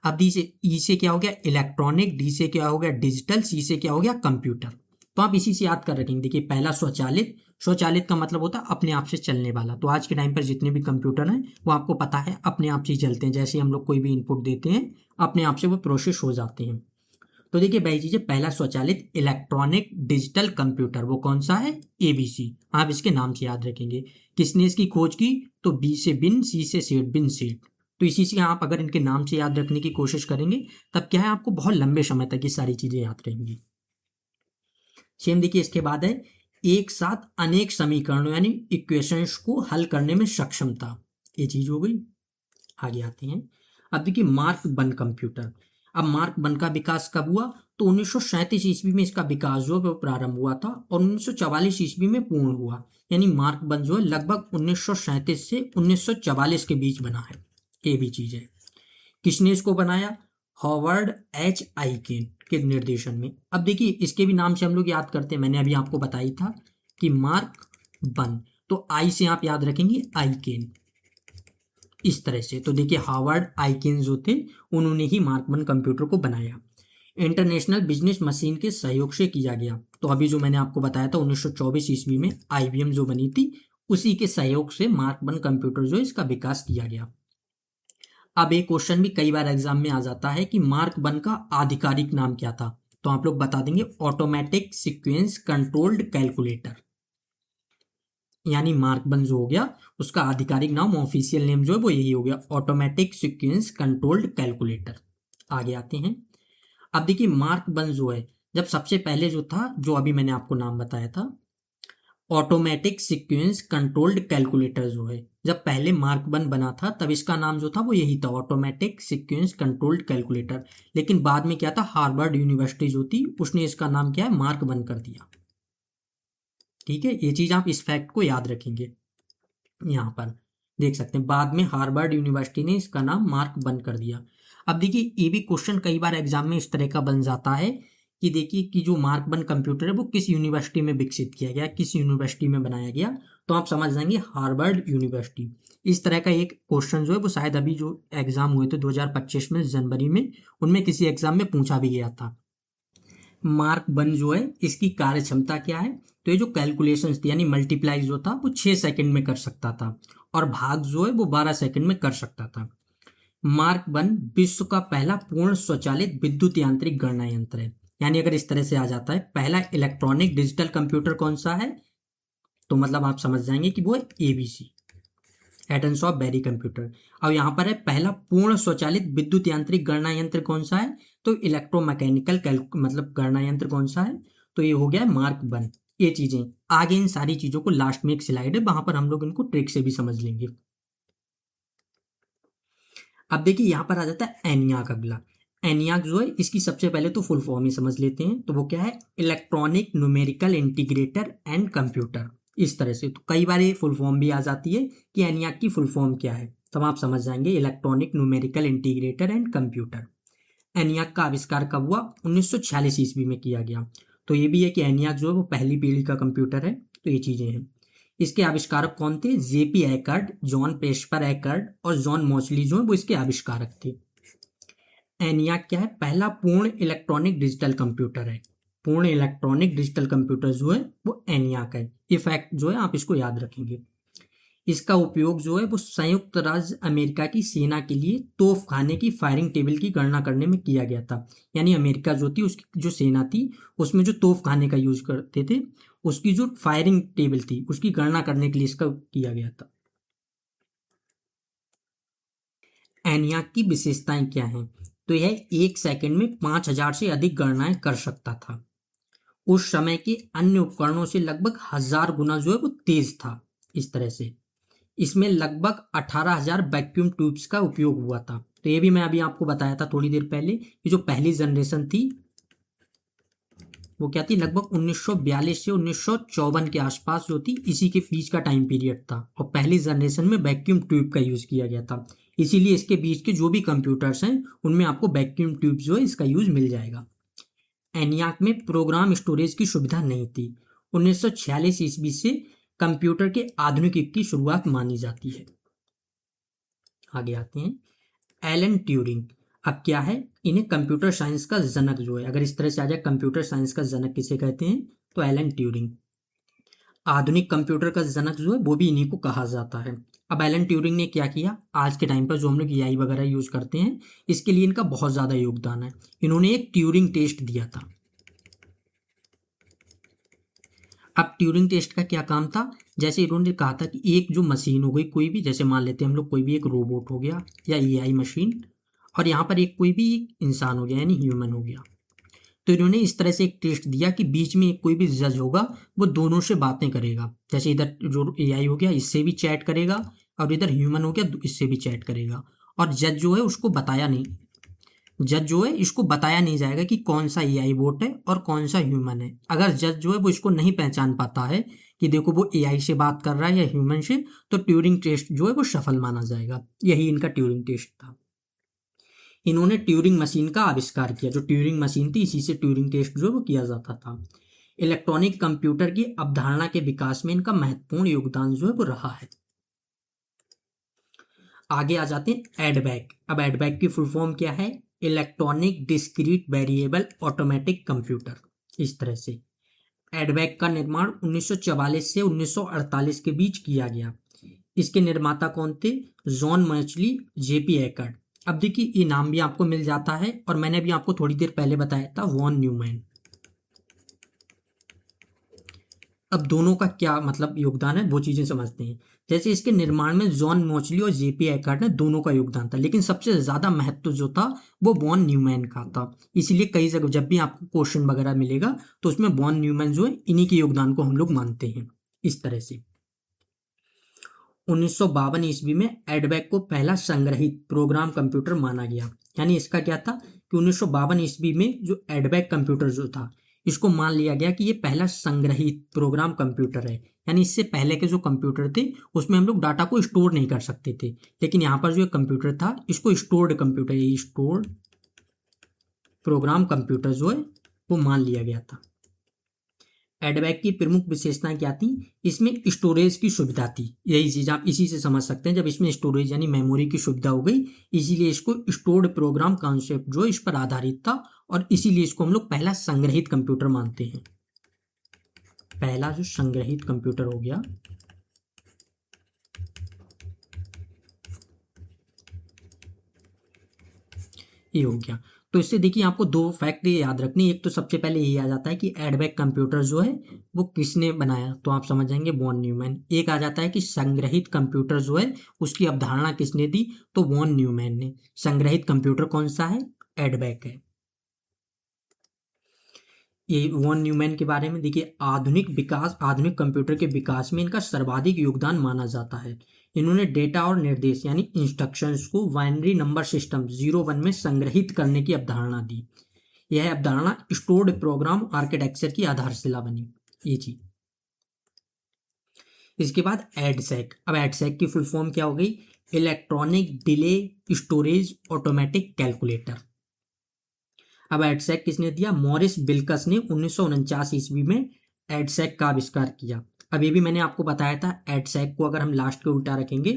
अब डी से ई से क्या हो गया इलेक्ट्रॉनिक, डी से क्या हो गया डिजिटल, सी से क्या हो गया कंप्यूटर। तो आप इसी से याद कर रखेंगे। देखिए पहला स्वचालित, स्वचालित का मतलब होता है अपने आप से चलने वाला। तो आज के टाइम पर जितने भी कंप्यूटर हैं वो आपको पता है अपने आप से ही चलते हैं। जैसे हम लोग कोई भी इनपुट देते हैं अपने आप से वो प्रोसेस हो जाते हैं। तो देखिए पहली चीज़ है पहला स्वचालित इलेक्ट्रॉनिक डिजिटल कंप्यूटर, वो कौन सा है ABC। आप इसके नाम से याद रखेंगे। किसने इसकी खोज की, तो B से बिन, C से सेठ, बिन सेठ। तो इसी से आप अगर इनके नाम से याद रखने की कोशिश करेंगे तब क्या है आपको बहुत लंबे समय तक ये सारी चीज़ें याद रहेंगी। सेम देखिए इसके बाद है एक साथ अनेक समीकरणों यानी इक्वेशंस को हल करने में सक्षमता, ये चीज हो गई। आगे आते हैं। अब देखिए मार्क वन कंप्यूटर। अब मार्क वन का विकास कब हुआ, तो 1937 ईस्वी में इसका विकास जो है वो प्रारंभ हुआ था और 1944 ईस्वी में पूर्ण हुआ। यानी मार्क वन जो है लगभग 1937 से 1944 के बीच बना है। ये भी चीज है। किसने इसको बनाया, हॉवर्ड H. आइकेन के निर्देशन में। अब देखिए इसके भी नाम से हम लोग याद करते हैं, मैंने अभी आपको बताई था कि मार्क वन, तो आई से आप याद रखेंगे आइकेन, इस तरह से। तो देखिए हार्वर्ड आइकेन जो थे उन्होंने ही मार्क वन कंप्यूटर को बनाया। इंटरनेशनल बिजनेस मशीन के सहयोग से किया गया। तो अभी जो मैंने आपको बताया था 1924 ईस्वी में IBM जो बनी थी उसी के सहयोग से मार्क वन कंप्यूटर जो इसका विकास किया गया। अब एक क्वेश्चन भी कई बार एग्जाम में आ जाता है कि मार्क वन का आधिकारिक नाम क्या था, तो आप लोग बता देंगे ऑटोमेटिक सीक्वेंस कंट्रोल्ड कैलकुलेटर। यानी मार्क वन जो हो गया उसका आधिकारिक नाम, ऑफिशियल नेम जो है वो यही हो गया, ऑटोमेटिक सीक्वेंस कंट्रोल्ड कैलकुलेटर। आगे आते हैं। अब देखिए मार्क वन जो है जब सबसे पहले जो था, जो अभी मैंने आपको नाम बताया था ऑटोमेटिक सीक्वेंस कंट्रोल्ड कैलकुलेटर, जो है जब पहले मार्क वन बना था तब इसका नाम जो था वो यही था, ऑटोमेटिक सीक्वेंस कंट्रोल्ड कैलकुलेटर। लेकिन बाद में क्या था, हार्वर्ड यूनिवर्सिटी जो थी उसने इसका नाम क्या है मार्क वन कर दिया। ठीक है, ये चीज आप इस फैक्ट को याद रखेंगे। यहाँ पर देख सकते हैं बाद में हार्वर्ड यूनिवर्सिटी ने इसका नाम मार्क वन कर दिया। अब देखिए ये भी क्वेश्चन कई बार एग्जाम में इस तरह का बन जाता है कि देखिए कि जो मार्क वन कंप्यूटर है वो किस यूनिवर्सिटी में विकसित किया गया, किस यूनिवर्सिटी में बनाया गया, तो आप समझ जाएंगे हार्वर्ड यूनिवर्सिटी। इस तरह का एक क्वेश्चन जो है वो शायद अभी जो एग्जाम हुए थे 2025 में जनवरी में, उनमें किसी एग्जाम में पूछा भी गया था। मार्क वन जो है इसकी कार्य क्षमता क्या है, तो ये जो कैलकुलेशंस थी यानी मल्टीप्लाई जो था वो 6 सेकंड में कर सकता था और भाग जो है वो 12 सेकंड में कर सकता था। मार्क वन विश्व का पहला पूर्ण स्वचालित विद्युत यांत्रिक गणना यंत्र है। यानी अगर इस तरह से आ जाता है पहला इलेक्ट्रॉनिक डिजिटल कंप्यूटर कौन सा है, तो मतलब आप समझ जाएंगे कि वो है ABC, एटनसॉफ बेरी कंप्यूटर। अब यहाँ पर है पहला पूर्ण स्वचालित विद्युत यांत्रिक गणना यंत्र कौन सा है, तो इलेक्ट्रोमैकेनिकल मतलब गणना यंत्र कौन सा है, तो ये हो गया मार्क वन। ये चीजें आगे इन सारी चीजों को लास्ट में एक स्लाइड है वहां पर हम लोग इनको ट्रिक से भी समझ लेंगे। अब देखिए यहाँ पर आ जाता है एनियाक। अगला एनियाक जो है इसकी सबसे पहले तो फुल फॉर्म ही समझ लेते हैं, तो वो क्या है, electronic numerical integrator and computer. इस तरह से तो कई बार ये फुल फॉर्म भी आ जाती है कि एनियाक की फुल फॉर्म क्या है, तब आप समझ जाएंगे electronic numerical integrator and computer. ENIAC का आविष्कार कब हुआ, 1946 ईस्वी में किया गया। तो ये भी है कि एनियाक जो है वो पहली पीढ़ी का कंप्यूटर है। तो ये चीजें हैं। इसके आविष्कारक कौन थे? जेपी एकर्ड, जॉन पेस्पर एकर्ड और जॉन मॉचली जो है वो इसके आविष्कारक थे। एनियाक क्या है? पहला पूर्ण इलेक्ट्रॉनिक डिजिटल कंप्यूटर है। पूर्ण इलेक्ट्रॉनिक डिजिटल कंप्यूटर जो है वो एनियाक है। ये फैक्ट जो है आप इसको याद रखेंगे। इसका उपयोग जो है वो संयुक्त राज्य अमेरिका की सेना के लिए तोप खाने की फायरिंग टेबल की गणना करने में किया गया था। यानी अमेरिका जो थी उसकी जो सेना थी उसमें जो तोप खाने का यूज करते थे उसकी जो फायरिंग टेबल थी उसकी गणना करने के लिए इसका किया गया था। एनियाक की विशेषताएं क्या हैं? तो यह 1 सेकंड में 5000 से अधिक गणनाएं कर सकता था। उस समय के अन्य उपकरणों से लगभग 1000 गुना जो है वो तेज था। इस तरह से इसमें लगभग 18,000 वैक्यूम ट्यूब्स का उपयोग हुआ था। तो ये भी मैं अभी आपको बताया था थोड़ी देर पहले। ये जो पहली जनरेशन थी वो क्या थी? लगभग 1942 से 1954 के आसपास जो थी, इसी के बीच का टाइम पीरियड था। और पहली जनरेशन में वैक्यूम ट्यूब का यूज किया गया था। इसीलिए इसके बीच के जो भी कंप्यूटर्स हैं उनमें आपको वैक्यूम ट्यूब जो है इसका यूज मिल जाएगा। एनियाक में प्रोग्राम स्टोरेज की सुविधा नहीं थी। 1946 ईस्वी से कंप्यूटर के आधुनिक युग की शुरुआत मानी जाती है। आगे आते हैं एलन ट्यूरिंग। अब क्या है? इन्हें कंप्यूटर साइंस का जनक जो है, अगर इस तरह से आ जाए कंप्यूटर साइंस का जनक किसे कहते हैं? तो एलन ट्यूरिंग। आधुनिक कंप्यूटर का जनक जो है वो भी इन्हीं को कहा जाता है। अब एलन ट्यूरिंग ने क्या किया? आज के टाइम पर जो हम लोग एआई वगैरह यूज करते हैं इसके लिए इनका बहुत ज्यादा योगदान है। इन्होंने एक ट्यूरिंग टेस्ट दिया था। अब ट्यूरिंग टेस्ट का क्या काम था? जैसे इन्होंने कहा था कि एक जो मशीन हो गई कोई भी, जैसे मान लेते हैं हम लोग कोई भी एक रोबोट हो गया या एआई मशीन, और यहाँ पर एक कोई भी इंसान हो गया यानी ह्यूमन हो गया। तो इन्होंने इस तरह से एक टेस्ट दिया कि बीच में कोई भी जज होगा वो दोनों से बातें करेगा। जैसे इधर जो एआई हो गया इससे भी चैट करेगा और इधर ह्यूमन हो गया इससे भी चैट करेगा। और जज जो है उसको बताया नहीं, जज जो है इसको बताया नहीं जाएगा कि कौन सा एआई बोट है और कौन सा ह्यूमन है। अगर जज जो है वो इसको नहीं पहचान पाता है कि देखो वो एआई से बात कर रहा है या ह्यूमन से, तो ट्यूरिंग टेस्ट जो है वो सफल माना जाएगा। यही इनका ट्यूरिंग टेस्ट था। इन्होंने ट्यूरिंग मशीन का आविष्कार किया। जो ट्यूरिंग मशीन थी इसी से ट्यूरिंग टेस्ट जो है वो किया जाता था। इलेक्ट्रॉनिक कंप्यूटर की अवधारणा के विकास में इनका महत्वपूर्ण योगदान जो है वो रहा है। आगे आ जाते हैं एडबैक। अब एडबैक की फुल फॉर्म क्या है? Electronic discrete variable automatic computer. इस तरह से एडबैक का निर्माण 1944 से 1948 के बीच किया गया। इसके निर्माता कौन थे? John Mauchly, J P Eckert. अब देखिए ये नाम भी आपको मिल जाता है और मैंने भी आपको थोड़ी देर पहले बताया था वॉन न्यूमैन। अब दोनों का क्या मतलब योगदान है वो चीजें समझते हैं। जैसे इसके निर्माण में जॉन मॉचली और जेपी एकर्ड ने दोनों का योगदान था, लेकिन सबसे ज्यादा महत्व जो था वो वॉन न्यूमैन का था। इसीलिए कई जगह जब भी आपको क्वेश्चन वगैरह मिलेगा तो उसमें वॉन न्यूमैन जो है इन्हीं के योगदान को हम लोग मानते हैं। इस तरह से 1952 ईस्वी में एडबैक को पहला संग्रहित प्रोग्राम कंप्यूटर माना गया। यानी इसका क्या था कि 1952 ईस्वी में जो एडबैक कंप्यूटर जो था इसको मान लिया गया कि ये पहला संग्रहित प्रोग्राम कंप्यूटर है। यानी इससे पहले के जो कंप्यूटर थे उसमें हम लोग डाटा को स्टोर नहीं कर सकते थे, लेकिन यहाँ पर जो कंप्यूटर था इसको स्टोर्ड कंप्यूटर, ये स्टोर्ड प्रोग्राम कंप्यूटर जो है वो मान लिया गया था। एडबैक की प्रमुख विशेषताएं क्या थी? इसमें स्टोरेज की सुविधा थी। यही चीज आप इसी से समझ सकते हैं, जब इसमें स्टोरेज यानी मेमोरी की सुविधा हो गई इसीलिए इसको स्टोर्ड प्रोग्राम कॉन्सेप्ट जो इस पर आधारित था और इसीलिए इसको हम लोग पहला संग्रहित कंप्यूटर मानते हैं। पहला जो संग्रहित कंप्यूटर हो गया ये हो गया। तो इससे देखिए आपको दो फैक्ट ये याद रखनी। एक तो सबसे पहले ये आ जाता है कि एडबैक कंप्यूटर जो है वो किसने बनाया, तो आप समझ जाएंगे वॉन न्यूमैन। एक आ जाता है कि संग्रहित कंप्यूटर जो है उसकी अवधारणा किसने दी, तो वॉन न्यूमैन ने। संग्रहित कंप्यूटर कौन सा है? एडबैक है। ये वॉन न्यूमैन के बारे में देखिए आधुनिक कंप्यूटर के विकास में इनका सर्वाधिक योगदान माना जाता है। इन्होंने डेटा और निर्देश यानी इंस्ट्रक्शंस को बाइनरी नंबर सिस्टम 0-1 में संग्रहित करने की अवधारणा दी। यह अवधारणा स्टोर्ड प्रोग्राम आर्किटेक्चर की आधारशिला बनी। ये चीज। इसके बाद एडसैक। अब एडसैक की फुल फॉर्म क्या हो गई? Electronic delay storage automatic calculator. अब एडसैक किसने दिया? मॉरिस बिल्कस ने 1949 ईस्वी में एडसैक का आविष्कार किया। अब ये भी मैंने आपको बताया था, एडसैक को अगर हम लास्ट के उल्टा रखेंगे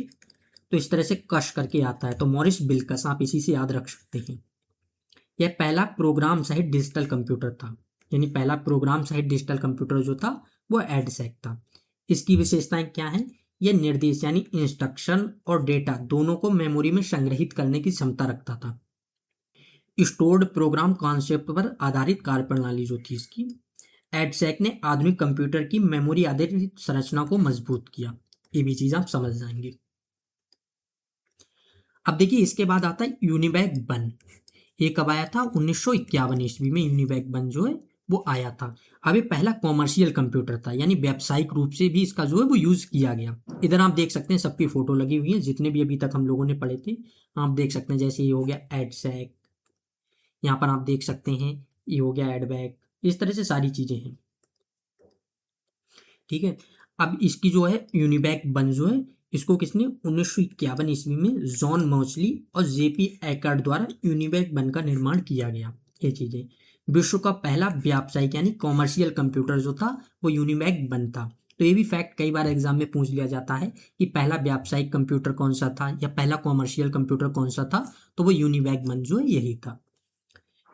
तो इस तरह से कश करके आता है, तो मॉरिस बिल्कस, आप इसी से याद रख सकते हैं। यह पहला प्रोग्राम सहित डिजिटल कंप्यूटर था, यानी पहला प्रोग्राम सहित डिजिटल कंप्यूटर जो था वो एडसैक था। इसकी विशेषताएं क्या हैं? यह निर्देश यानी इंस्ट्रक्शन और डेटा दोनों को मेमोरी में संग्रहित करने की क्षमता रखता था। स्टोर्ड प्रोग्राम कॉन्सेप्ट पर आधारित कार्यप्रणाली जो थी इसकी, एडसैक ने आधुनिक कंप्यूटर की मेमोरी आधारित संरचना को मजबूत किया। ये भी चीज आप समझ जाएंगे। अब देखिए इसके बाद आता है यूनिवैक वन। ये कब आया था? 1951 ईस्वी में यूनिवैक वन जो है वो आया था। अब ये पहला कॉमर्शियल कंप्यूटर था, यानी व्यावसायिक रूप से भी इसका जो है वो यूज किया गया। इधर आप देख सकते हैं सबकी फोटो लगी हुई है, जितने भी अभी तक हम लोगों ने पढ़े थे आप देख सकते हैं। जैसे ये हो गया एडसैक, यहाँ पर आप देख सकते हैं ये हो गया एडवैक, इस तरह से सारी चीजें हैं। ठीक है, अब इसकी जो है यूनिवैक वन जो है इसको किसने 1951 ईस्वी में जॉन मॉचली और जेपी एकर्ड द्वारा यूनिवैक वन का निर्माण किया गया। ये चीजें, विश्व का पहला व्यावसायिक यानी कॉमर्शियल कंप्यूटर जो था वो यूनिवैक वन था। तो ये भी फैक्ट कई बार एग्जाम में पूछ लिया जाता है कि पहला व्यावसायिक कंप्यूटर कौन सा था या पहला कॉमर्शियल कंप्यूटर कौन सा था, तो वो यूनिवैक वन जो है यही था।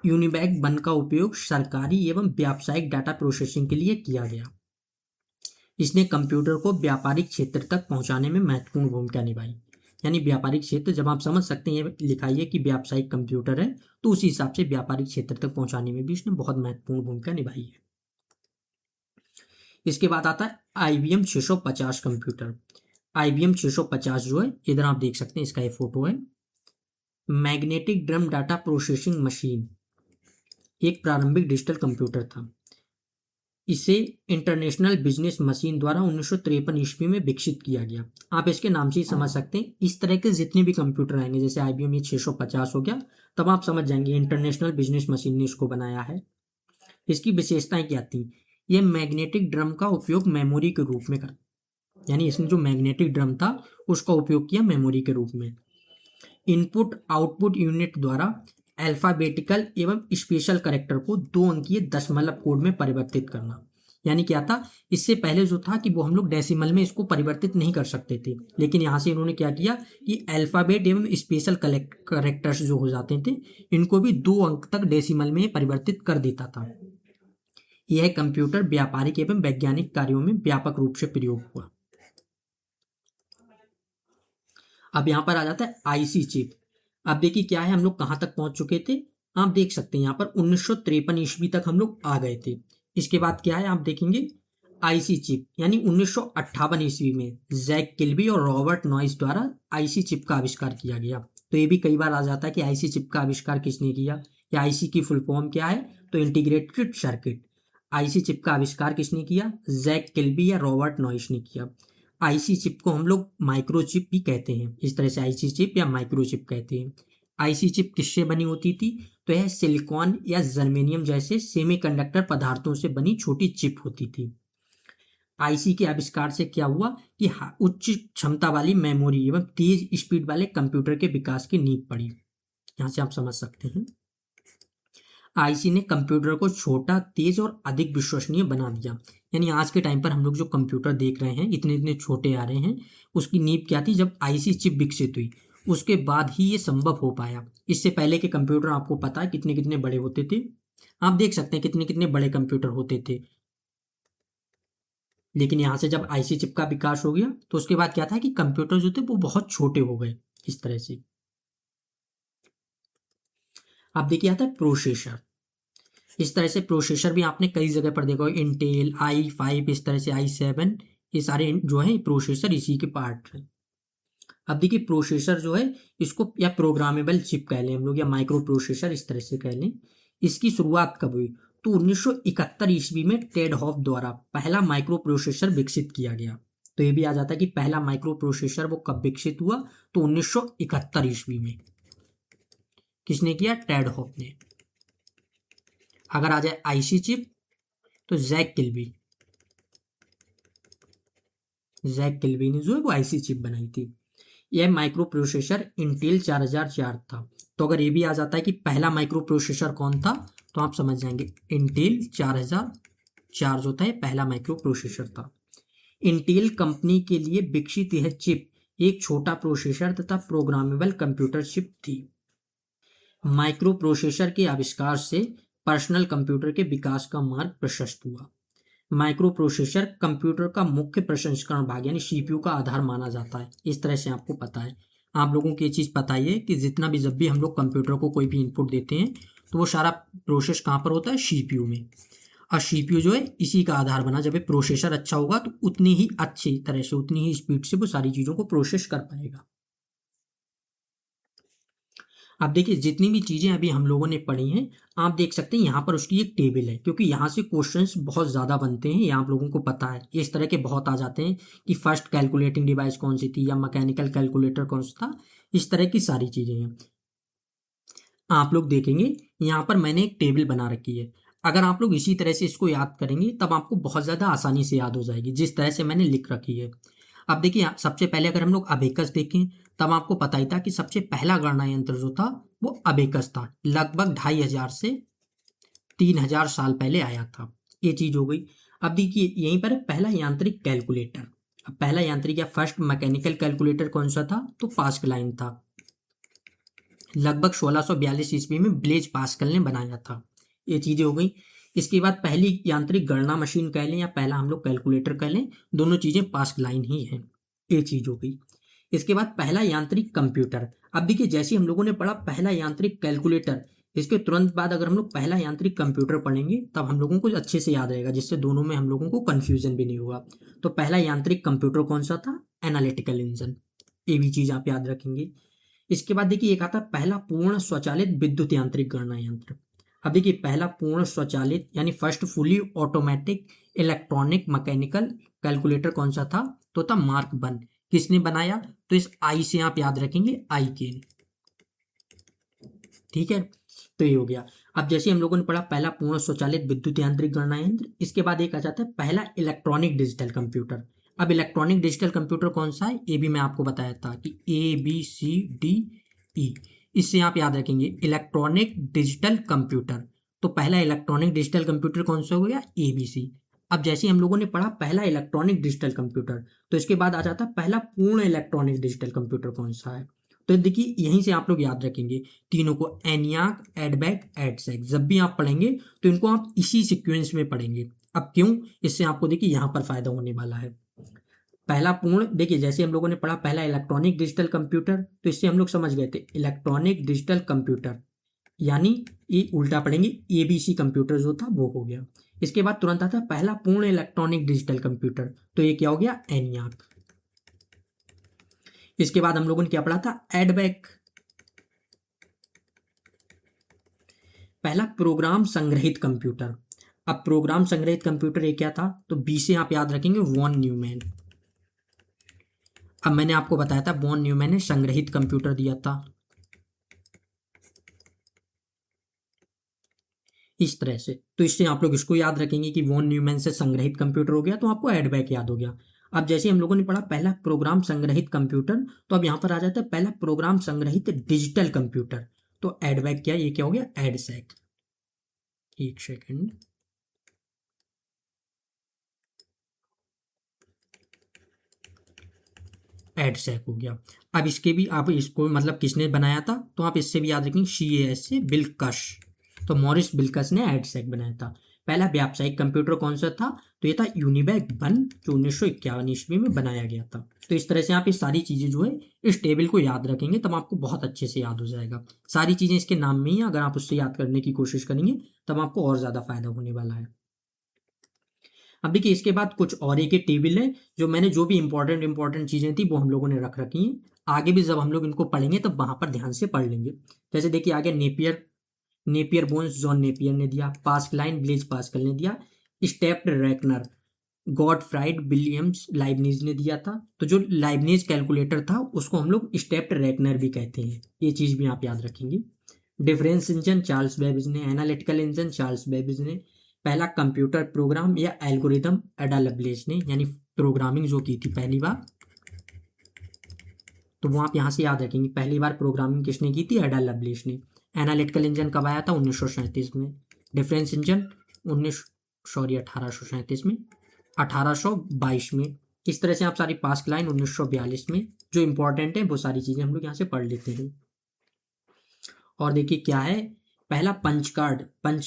यूनिवैक वन का उपयोग सरकारी एवं व्यावसायिक डाटा प्रोसेसिंग के लिए किया गया। इसने कंप्यूटर को व्यापारिक क्षेत्र तक पहुंचाने में महत्वपूर्ण भूमिका निभाई। यानी व्यापारिक क्षेत्र, जब आप समझ सकते हैं लिखाइए कि व्यावसायिक कंप्यूटर है, तो उसी हिसाब से व्यापारिक क्षेत्र तक पहुंचाने में भी इसने बहुत महत्वपूर्ण भूमिका निभाई है। इसके बाद आता है IBM 650 कंप्यूटर। IBM 650 जो है इधर आप देख सकते हैं, इसका ये फोटो है। Magnetic drum data processing machine एक प्रारंभिक डिजिटल कंप्यूटर था। इसे इंटरनेशनल बिजनेस मशीन द्वारा 1953 ईस्वी में विकसित किया गया। आप इसके नाम से ही समझ सकते हैं, इस तरह के जितने भी कंप्यूटर आएंगे, जैसे IBM ये 650 हो गया, तब आप समझ जाएंगे इंटरनेशनल बिजनेस मशीन ने इसको बनाया है। इसकी विशेषताएं क्या थी? यह मैग्नेटिक ड्रम का उपयोग मेमोरी के रूप में कर, यानी इसने जो मैग्नेटिक ड्रम था उसका उपयोग किया मेमोरी के रूप में। इनपुट आउटपुट यूनिट द्वारा अल्फाबेटिकल एवं स्पेशल कैरेक्टर को 2 अंकीय दशमलव कोड में परिवर्तित करना। यानी क्या था, इससे पहले जो था कि वो हम लोग डेसिमल में इसको परिवर्तित नहीं कर सकते थे, लेकिन यहाँ से इन्होंने क्या किया कि अल्फाबेट एवं स्पेशल कैरेक्टर्स जो हो जाते थे इनको भी 2 अंक तक डेसिमल में परिवर्तित कर देता था। यह कंप्यूटर व्यापारिक एवं वैज्ञानिक कार्यों में व्यापक रूप से प्रयोग हुआ। अब यहाँ पर आ जाता है IC चिप। अब देखिए क्या है, हम लोग कहाँ तक पहुंच चुके थे, आप देख सकते हैं यहाँ पर 1953 ईस्वी तक हम लोग आ गए थे। इसके बाद क्या है आप देखेंगे IC चिप, यानी 1958 ईस्वी में जैक किल्बी और रॉबर्ट नॉइस द्वारा IC चिप का आविष्कार किया गया। तो ये भी कई बार आ जाता है कि IC चिप का आविष्कार किसने किया, या IC की फुल फॉर्म क्या है, तो इंटीग्रेटेड सर्किट। IC चिप का आविष्कार किसने किया? जैक किल्बी या रॉबर्ट नॉइस ने किया। IC चिप को हम लोग माइक्रोचिप भी कहते हैं, इस तरह से IC चिप या माइक्रोचिप कहते हैं। IC चिप किससे बनी होती थी? तो यह सिलिकॉन या जर्मेनियम जैसे सेमीकंडक्टर पदार्थों से बनी छोटी चिप होती थी। IC के आविष्कार से क्या हुआ कि उच्च क्षमता वाली मेमोरी एवं तेज स्पीड वाले कंप्यूटर के विकास की नींव पड़ी। यहाँ से आप समझ सकते हैं IC ने कंप्यूटर को छोटा, तेज और अधिक विश्वसनीय बना दिया। यानी आज के टाइम पर हम लोग जो कंप्यूटर देख रहे हैं इतने इतने छोटे आ रहे हैं, उसकी नींव क्या थी? जब IC चिप विकसित हुई उसके बाद ही ये संभव हो पाया। इससे पहले के कंप्यूटर आपको पता है कितने कितने बड़े होते थे, आप देख सकते हैं कितने कितने बड़े कंप्यूटर होते थे। लेकिन यहाँ से जब IC चिप का विकास हो गया तो उसके बाद क्या था कि कंप्यूटर जो थे वो बहुत छोटे हो गए इस तरह से। अब देखिए आता है प्रोसेसर। इस तरह से प्रोसेसर भी आपने कई जगह पर देखा, इंटेल i5, इस तरह से i7, ये सारे जो है प्रोसेसर इसी के पार्ट हैं। अब देखिए प्रोसेसर जो है इसको या प्रोग्रामेबल चिप कह लें हम लोग, या माइक्रो प्रोसेसर इस तरह से कह लें। इसकी शुरुआत कब हुई? तो 1971 ईस्वी में टेड हॉफ द्वारा पहला माइक्रो प्रोसेसर विकसित किया गया। तो ये भी आ जाता है कि पहला माइक्रो प्रोसेसर वो कब विकसित हुआ? तो 1971 ईस्वी में। किसने किया? टेड हॉफ ने। अगर आ जाए IC चिप तो जैक किल्बी ने जो है वो IC चिप बनाई थी। यह माइक्रो प्रोसेसर इंटेल 4004 था। तो अगर ये भी आ जाता है कि पहला माइक्रो प्रोसेसर कौन था, तो आप समझ जाएंगे इंटेल 4004 जो था ये पहला माइक्रो प्रोसेसर था। इंटेल कंपनी के लिए विकसित यह चिप एक छोटा प्रोसेसर तथा प्रोग्रामेबल कंप्यूटर चिप थी। माइक्रो प्रोसेसर के आविष्कार से पर्सनल कंप्यूटर के विकास का मार्ग प्रशस्त हुआ। माइक्रो प्रोसेसर कंप्यूटर का मुख्य प्रसंस्करण भाग यानी सीपीयू का आधार माना जाता है। इस तरह से आपको पता है, आप लोगों को ये चीज़ पता ही है कि जितना भी जब भी हम लोग कंप्यूटर को कोई भी इनपुट देते हैं तो वो सारा प्रोसेस कहाँ पर होता है, सीपीयू में। और सीपीयू जो है इसी का आधार बना। जब ये प्रोसेसर अच्छा होगा तो उतनी ही अच्छी तरह से, उतनी ही स्पीड से वो सारी चीज़ों को प्रोसेस कर पाएगा। अब देखिए जितनी भी चीज़ें अभी हम लोगों ने पढ़ी हैं, आप देख सकते हैं यहाँ पर उसकी एक टेबल है, क्योंकि यहाँ से क्वेश्चंस बहुत ज़्यादा बनते हैं, ये आप लोगों को पता है। इस तरह के बहुत आ जाते हैं कि फर्स्ट कैलकुलेटिंग डिवाइस कौन सी थी या मैकेनिकल कैलकुलेटर कौन सा था, इस तरह की सारी चीज़ें हैं। आप लोग देखेंगे यहाँ पर मैंने एक टेबल बना रखी है। अगर आप लोग इसी तरह से इसको याद करेंगे तब आपको बहुत ज़्यादा आसानी से याद हो जाएगी, जिस तरह से मैंने लिख रखी है। अब देखिए सबसे पहले अगर हम लोग अबेकस देखें तब आपको पता ही था कि सबसे पहला गणना यंत्र जो था वो अबेकस था। लगभग 2500 से 3000 साल पहले आया था। ये चीज़ हो गई। अब देखिए यहीं पर पहला यांत्रिक कैलकुलेटर। अब पहला यांत्रिक या फर्स्ट मैकेनिकल कैलकुलेटर कौन सा था, तो पास्कलाइन था। लगभग 1642 ईस्वी में ब्लेज पास्कल ने बनाया था। ये चीज़ें हो गई। इसके बाद पहली यांत्रिक गणना मशीन कह लें या पहला हम लोग कैलकुलेटर कह लें, दोनों चीज़ें पास्कलाइन ही हैं। ये चीज़ हो गई। इसके बाद पहला यांत्रिक कंप्यूटर। अब देखिए जैसे हम लोगों ने पढ़ा पहला यांत्रिक कैलकुलेटर, इसके तुरंत बाद अगर हम लोग पहला यांत्रिक कंप्यूटर पढ़ेंगे तब हम लोगों को अच्छे से याद रहेगा, जिससे दोनों में हम लोगों को कन्फ्यूजन भी नहीं होगा। तो पहला यांत्रिक कंप्यूटर कौन सा था, एनालिटिकल इंजन। ये भी चीज़ आप याद रखेंगे। इसके बाद देखिए एक आता है पहला पूर्ण स्वचालित विद्युत यांत्रिक गणना यंत्र। अब देखिए पहला पूर्ण स्वचालित यानी first fully automatic electronic mechanical calculator कौन सा था, तो था मार्क 1। किसने बनाया, तो इस आई से आप याद रखेंगे, आई के। ठीक है, तो ये हो गया। अब जैसे हम लोगों ने पढ़ा पहला पूर्ण स्वचालित विद्युत यांत्रिक गणना यंत्र, इसके बाद एक आ जाता है पहला इलेक्ट्रॉनिक डिजिटल कंप्यूटर। अब इलेक्ट्रॉनिक डिजिटल कंप्यूटर कौन सा है, ये भी मैं आपको बताया था कि ABCDE, इससे आप याद रखेंगे इलेक्ट्रॉनिक डिजिटल कंप्यूटर। तो पहला इलेक्ट्रॉनिक डिजिटल कंप्यूटर कौन सा हो गया, ABC। अब जैसे हम लोगों ने पढ़ा पहला इलेक्ट्रॉनिक डिजिटल कंप्यूटर, तो इसके बाद आ जाता है पहला पूर्ण इलेक्ट्रॉनिक डिजिटल कंप्यूटर कौन सा है। तो देखिए यहीं से आप लोग याद रखेंगे तीनों को, एनियाक, एडबैक, एडसेक। जब भी आप पढ़ेंगे तो इनको आप इसी सीक्वेंस में पढ़ेंगे। अब क्यों, इससे आपको देखिए यहाँ पर फायदा होने वाला है। पहला पूर्ण, देखिए जैसे हम लोगों ने पढ़ा पहला इलेक्ट्रॉनिक डिजिटल कंप्यूटर, तो इससे हम लोग समझ गए थे इलेक्ट्रॉनिक डिजिटल कंप्यूटर, यानी ये उल्टा पढ़ेंगे, ABC कंप्यूटर जो था वो हो गया। इसके बाद तुरंत आता है पहला पूर्ण इलेक्ट्रॉनिक डिजिटल कंप्यूटर, तो ये क्या हो गया, एनियाक। इसके बाद हम लोगों ने क्या पढ़ा था, एडबैक। पहला प्रोग्राम संग्रहित कंप्यूटर। अब प्रोग्राम संग्रहित कंप्यूटर ये क्या था, तो बी से आप याद रखेंगे वॉन न्यूमैन। अब मैंने आपको बताया था वॉन न्यूमैन ने संग्रहित कंप्यूटर दिया था, इस तरह से। तो इससे आप लोग इसको याद रखेंगे कि वॉन न्यूमैन से संग्रहित कंप्यूटर हो गया, तो आपको एडबैक याद हो गया। अब जैसे हम लोगों ने पढ़ा पहला प्रोग्राम संग्रहित कंप्यूटर, तो अब यहां पर आ जाता है पहला प्रोग्राम संग्रहित डिजिटल कंप्यूटर, तो एडबैक क्या, ये क्या हो गया, एडसेक। एक सेकेंड, एडसेक हो गया। अब इसके भी आप इसको मतलब किसने बनाया था, तो आप इससे भी याद रखेंगे CAS से बिलकश। तो मॉरिस बिलकस ने एडसेक बनाया था। पहला व्यावसायिक कंप्यूटर कौन सा था, तो ये था यूनिवैक 1, जो 1951 ईस्वी में बनाया गया था। तो इस तरह से आप ये सारी चीज़ें जो है इस टेबल को याद रखेंगे तब आपको बहुत अच्छे से याद हो जाएगा। सारी चीज़ें इसके नाम में ही, अगर आप उससे याद करने की कोशिश करेंगे तब आपको और ज़्यादा फायदा होने वाला है। अब देखिए इसके बाद कुछ और एक टेबल है, जो मैंने जो भी इंपॉर्टेंट चीज़ें थी वो हम लोगों ने रख रखी हैं। आगे भी जब हम लोग इनको पढ़ेंगे तब वहाँ पर ध्यान से पढ़ लेंगे। जैसे देखिए आगे नेपियर बोन्स जॉन नेपियर ने दिया, पास्कलाइन ब्लेज पास्कल ने दिया, स्टेप्ड रैकनर गॉडफ्राइड विलियम्स लाइबनीज ने दिया था। तो जो लाइबनीज कैलकुलेटर था उसको हम लोग स्टेप्ड रैकनर भी कहते हैं, ये चीज़ भी आप याद रखेंगे। डिफरेंस इंजन चार्ल्स बेबेज ने, एनालिटिकल इंजन चार्ल्स बेबेज ने, पहला कंप्यूटर प्रोग्राम या एल्गोरिदम एडा लवलेस ने, यानी प्रोग्रामिंग जो की थी पहली बार, तो वो आप यहाँ से याद रखेंगे, पहली बार प्रोग्रामिंग किसने की थी, एडा लवलेस ने। एनालिटिकल इंजन कब आया था, 1937 में। डिफरेंस इंजन 1837 में, 1822 में। इस तरह से आप सारी पास लाइन 1942 में जो इंपॉर्टेंट है वो सारी चीज़ें हम लोग यहाँ से पढ़ लेते हैं। और देखिए क्या है, पहला पंच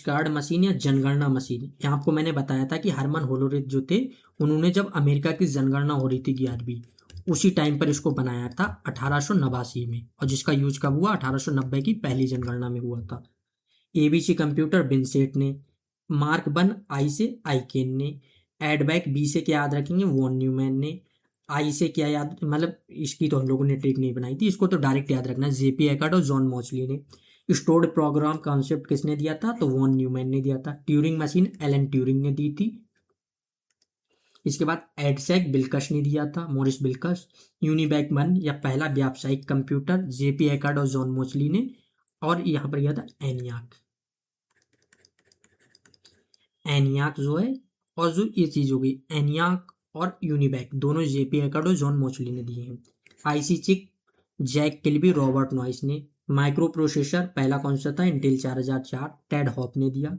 कार्ड मशीन या जनगणना मशीन। यहाँ आपको मैंने बताया था कि हरमन होलोरिथ जो थे उन्होंने जब अमेरिका की जनगणना हो रही थी 11वीं, उसी टाइम पर इसको बनाया था 1889 में, और जिसका यूज कब हुआ, 1890 की पहली जनगणना में हुआ था। एबीसी कंप्यूटर विंसेंट ने, मार्क वन आई से आइकेन ने, एडबैक बी से क्या याद रखेंगे, वॉन न्यूमैन ने, आई से क्या याद, मतलब इसकी तो हम लोगों ने ट्रिक नहीं बनाई थी, इसको तो डायरेक्ट याद रखना, जेपी एकर्ड और जॉन मॉचली ने। स्टोर्ड प्रोग्राम कॉन्सेप्ट किसने दिया था, तो वॉन न्यूमैन ने दिया था। ट्यूरिंग मशीन एलन ट्यूरिंग ने दी थी। इसके बाद एडसेक बिल्कश ने दिया था, मॉरिस बिल्कश। यूनिबैक वन या पहला व्यावसायिक कंप्यूटर जेपी एकर्ड और जॉन मोचली ने। और यहाँ पर गया था एनियाक जो है, और जो ये चीज होगी एनियाक और यूनिबैक दोनों जेपी एकर्ड और जॉन मोचली ने दिए हैं। आईसी चिक जैक किल्बी रॉबर्ट नॉइस ने। माइक्रो प्रोसेसर पहला कौन सा था, इंटेल 4004 टेड हॉप ने दिया।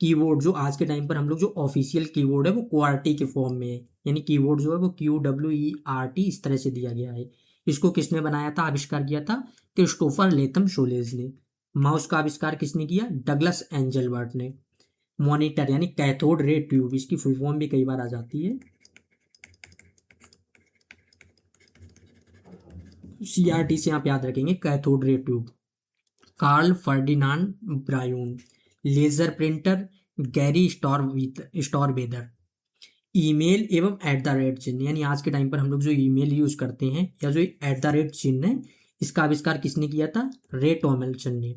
कीबोर्ड जो आज के टाइम पर हम लोग जो ऑफिशियल कीबोर्ड है वो क्वार्टी के फॉर्म में है, यानी कीबोर्ड जो है वो QWERT इस तरह से दिया गया है। इसको किसने बनाया था, आविष्कार किया था, क्रिस्टोफर लेथम शोलेज ने। माउस का आविष्कार किसने किया, डगलस एंजलबर्ट ने। मॉनिटर यानी कैथोड रे ट्यूब, इसकी फुल फॉर्म भी कई बार आ जाती है, CRT से आप याद रखेंगे, cathode ray tube. Karl Ferdinand Braun. Laser printer Gary Starkweather. Email एवं @ चिन्ह, यानी आज के टाइम पर हम लोग जो ईमेल यूज करते हैं या जो @ चिन्ह है, इसका आविष्कार किसने किया था, रे टॉमलिंसन ने।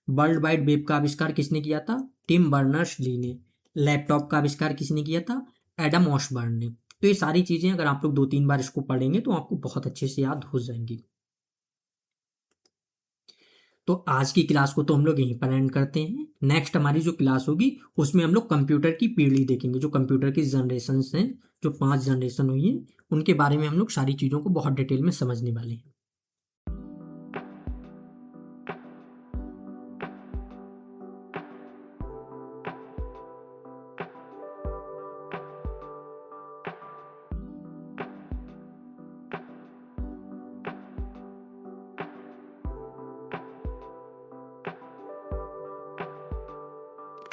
वर्ल्ड वाइड वेब का आविष्कार किसने किया था, टिम बर्नर्स ली ने। लैपटॉप का आविष्कार किसने किया था, एडम ऑसबर्न ने। तो ये सारी चीजें अगर आप लोग 2-3 बार इसको पढ़ेंगे तो आपको बहुत अच्छे से याद हो जाएंगी। तो आज की क्लास को तो हम लोग यहीं पर एंड करते हैं। नेक्स्ट हमारी जो क्लास होगी उसमें हम लोग कंप्यूटर की पीढ़ी देखेंगे, जो कंप्यूटर की जनरेशन हैं, जो 5 जनरेशन हुई हैं, उनके बारे में हम लोग सारी चीज़ों को बहुत डिटेल में समझने वाले हैं।